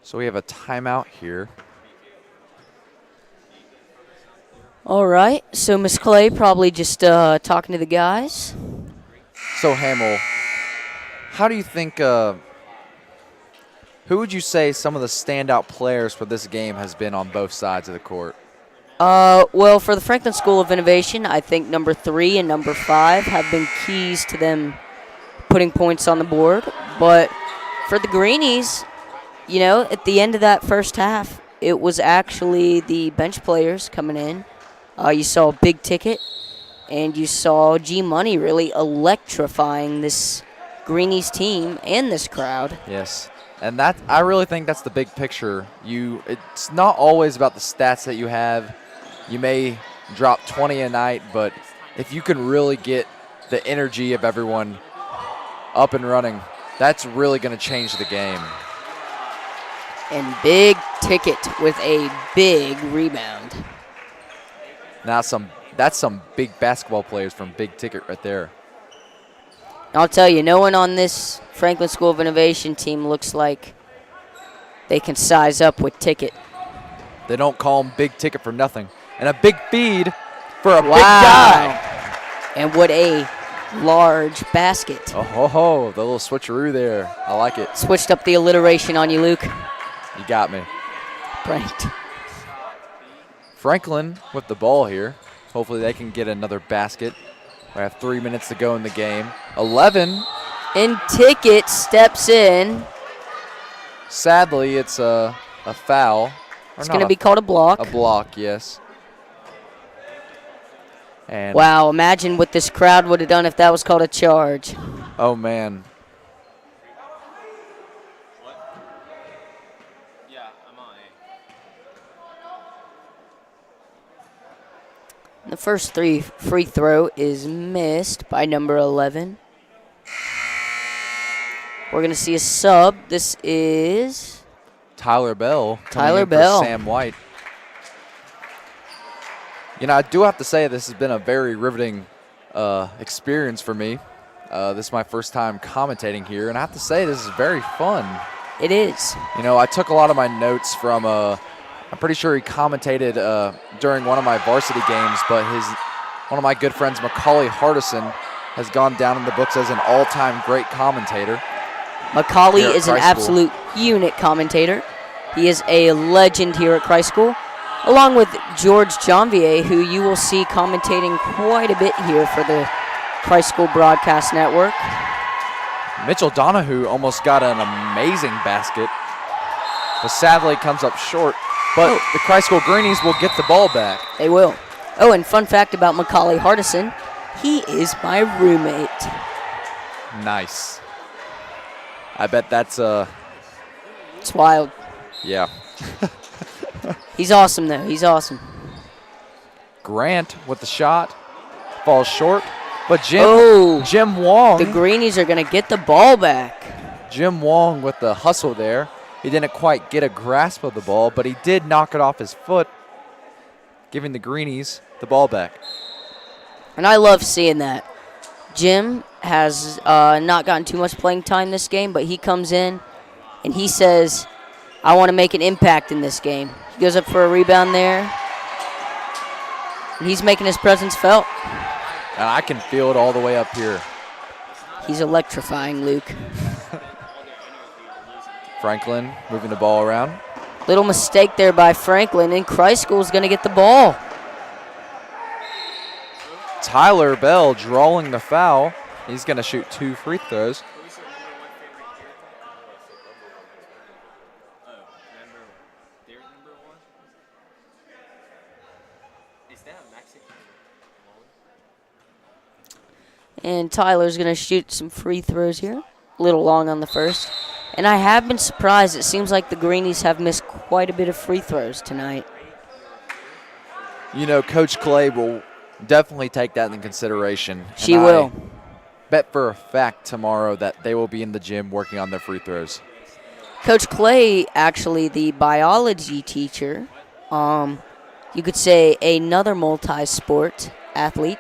So we have a timeout here. All right. So Miss Clay probably just talking to the guys. So Hamill, how do you think, who would you say some of the standout players for this game has been on both sides of the court? Well, for the Franklin School of Innovation, I think number 3 and number 5 have been keys to them putting points on the board. But for the Greenies, you know, at the end of that first half, it was actually the bench players coming in. You saw Big Ticket, and you saw G Money really electrifying this Greenies team and this crowd. Yes, and that I really think that's the big picture. It's not always about the stats that you have. You may drop 20 a night, but if you can really get the energy of everyone up and running, that's really going to change the game. And Big Ticket with a big rebound. Now that's some big basketball players from Big Ticket right there. I'll tell you, no one on this Franklin School of Innovation team looks like they can size up with Ticket. They don't call him Big Ticket for nothing. And a big feed for a big guy. And what a large basket. Oh, the little switcheroo there. I like it. Switched up the alliteration on you, Luke. You got me. Right. Franklin with the ball here. Hopefully they can get another basket. We have 3 minutes to go in the game. 11. And Ticket steps in. Sadly, it's a foul. It's going to be called a block. A block, yes. And wow, imagine what this crowd would have done if that was called a charge. Oh, man. The first free throw is missed by number 11. We're going to see a sub. This is Tyler Bell. Tyler Bell. For Sam White. You know, I do have to say this has been a very riveting experience for me. This is my first time commentating here, and I have to say this is very fun. It is. You know, I took a lot of my notes from I'm pretty sure he commentated during one of my varsity games, but one of my good friends, Macaulay Hardison, has gone down in the books as an all-time great commentator. Macaulay is an absolute unit commentator. He is a legend here at Christ School, along with George Janvier, who you will see commentating quite a bit here for the Christ School Broadcast Network. Mitchell Donahue almost got an amazing basket, but sadly comes up short. But the Christ School Greenies will get the ball back. They will. Oh, and fun fact about Macaulay Hardison, he is my roommate. Nice. I bet that's it's wild. Yeah. He's awesome, though. He's awesome. Grant with the shot. Falls short. But Jim Wong. The Greenies are going to get the ball back. Jim Wong with the hustle there. He didn't quite get a grasp of the ball, but he did knock it off his foot, giving the Greenies the ball back. And I love seeing that. Jim has not gotten too much playing time this game, but he comes in and he says, I want to make an impact in this game. He goes up for a rebound there, and he's making his presence felt. And I can feel it all the way up here. He's electrifying, Luke. Franklin moving the ball around. Little mistake there by Franklin, and Christ School is going to get the ball. Tyler Bell drawing the foul. He's going to shoot 2 free throws. And Tyler's going to shoot some free throws here. A little long on the first. And I have been surprised. It seems like the Greenies have missed quite a bit of free throws tonight. You know, Coach Clay will definitely take that into consideration. She will. Bet for a fact tomorrow that they will be in the gym working on their free throws. Coach Clay, actually the biology teacher, you could say another multi-sport athlete.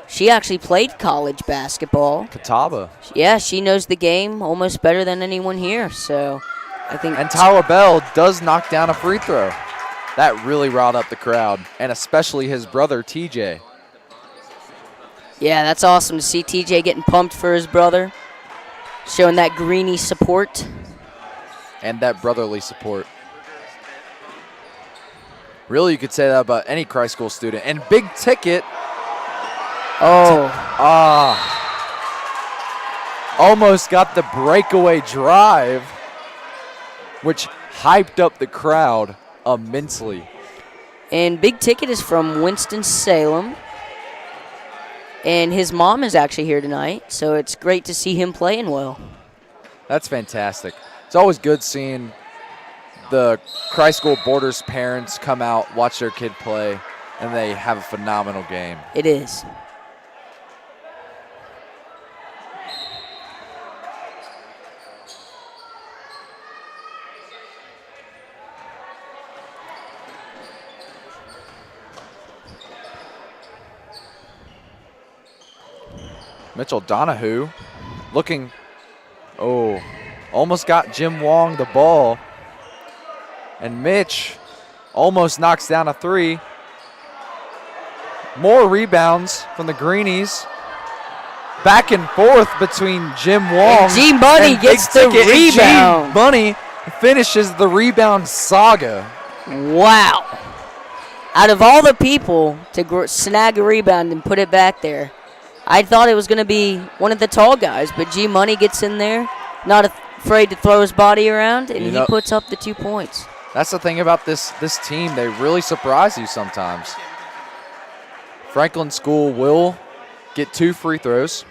She actually played college basketball. Catawba. Yeah, she knows the game almost better than anyone here. So I think. And Tyler Bell does knock down a free throw. That really riled up the crowd, and especially his brother, TJ. Yeah, that's awesome to see TJ getting pumped for his brother, showing that Greenie support. And that brotherly support. Really, you could say that about any Christ School student. And Big Ticket. Almost got the breakaway drive, which hyped up the crowd immensely. And Big Ticket is from Winston-Salem. And his mom is actually here tonight, so it's great to see him playing well. That's fantastic. It's always good seeing the Christ School Boarders' parents come out, watch their kid play, and they have a phenomenal game. It is. Mitchell Donahue looking, almost got Jim Wong the ball. And Mitch almost knocks down a three. More rebounds from the Greenies. Back and forth between Jim Wong and G Money gets the rebound. G Money finishes the rebound saga. Wow. Out of all the people to snag a rebound and put it back there, I thought it was going to be one of the tall guys, but G Money gets in there, not afraid to throw his body around, and he puts up the 2 points. That's the thing about this team. They really surprise you sometimes. Franklin School will get 2 free throws.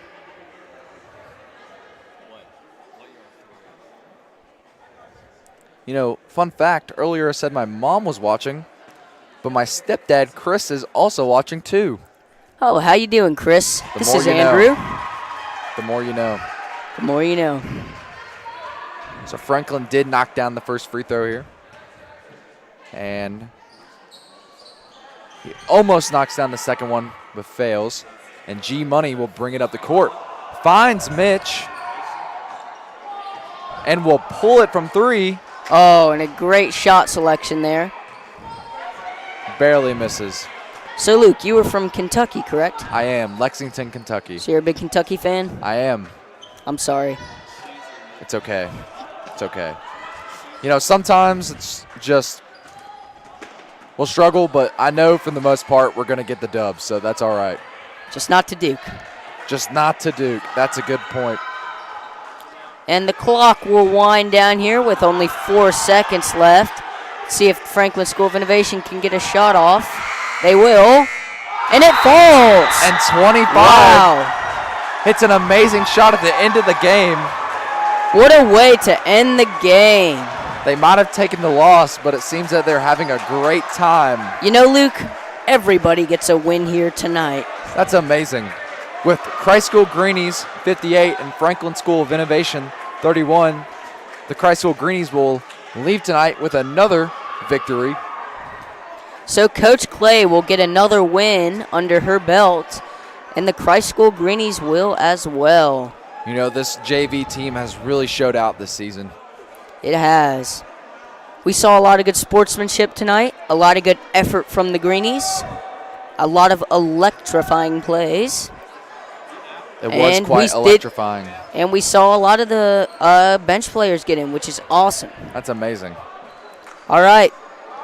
You know, fun fact, earlier I said my mom was watching, but my stepdad, Chris, is also watching too. Oh, how you doing, Chris? This is Andrew. The more you know. The more you know. So Franklin did knock down the first free throw here. And he almost knocks down the second one, but fails. And G Money will bring it up the court. Finds Mitch. And will pull it from 3. Oh, and a great shot selection there. Barely misses. So, Luke, you were from Kentucky, correct? I am. Lexington, Kentucky. So you're a big Kentucky fan? I am. I'm sorry. It's okay. It's okay. You know, sometimes it's just we'll struggle, but I know for the most part we're going to get the dub, so that's all right. Just not to Duke. Just not to Duke. That's a good point. And the clock will wind down here with only 4 seconds left. See if Franklin School of Innovation can get a shot off. They will. And it falls. And 25. Wow. It's an amazing shot at the end of the game. What a way to end the game. They might have taken the loss, but it seems that they're having a great time. You know, Luke, everybody gets a win here tonight. That's amazing. With Christ School Greenies 58 and Franklin School of Innovation 31, the Christ School Greenies will leave tonight with another victory. So Coach Clay will get another win under her belt, and the Christ School Greenies will as well. You know, this JV team has really showed out this season. It has. We saw a lot of good sportsmanship tonight, a lot of good effort from the Greenies, a lot of electrifying plays. It was quite electrifying. And we saw a lot of the bench players get in, which is awesome. That's amazing. All right,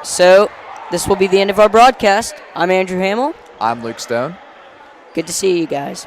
so this will be the end of our broadcast. I'm Andrew Hamill. I'm Luke Stone. Good to see you guys.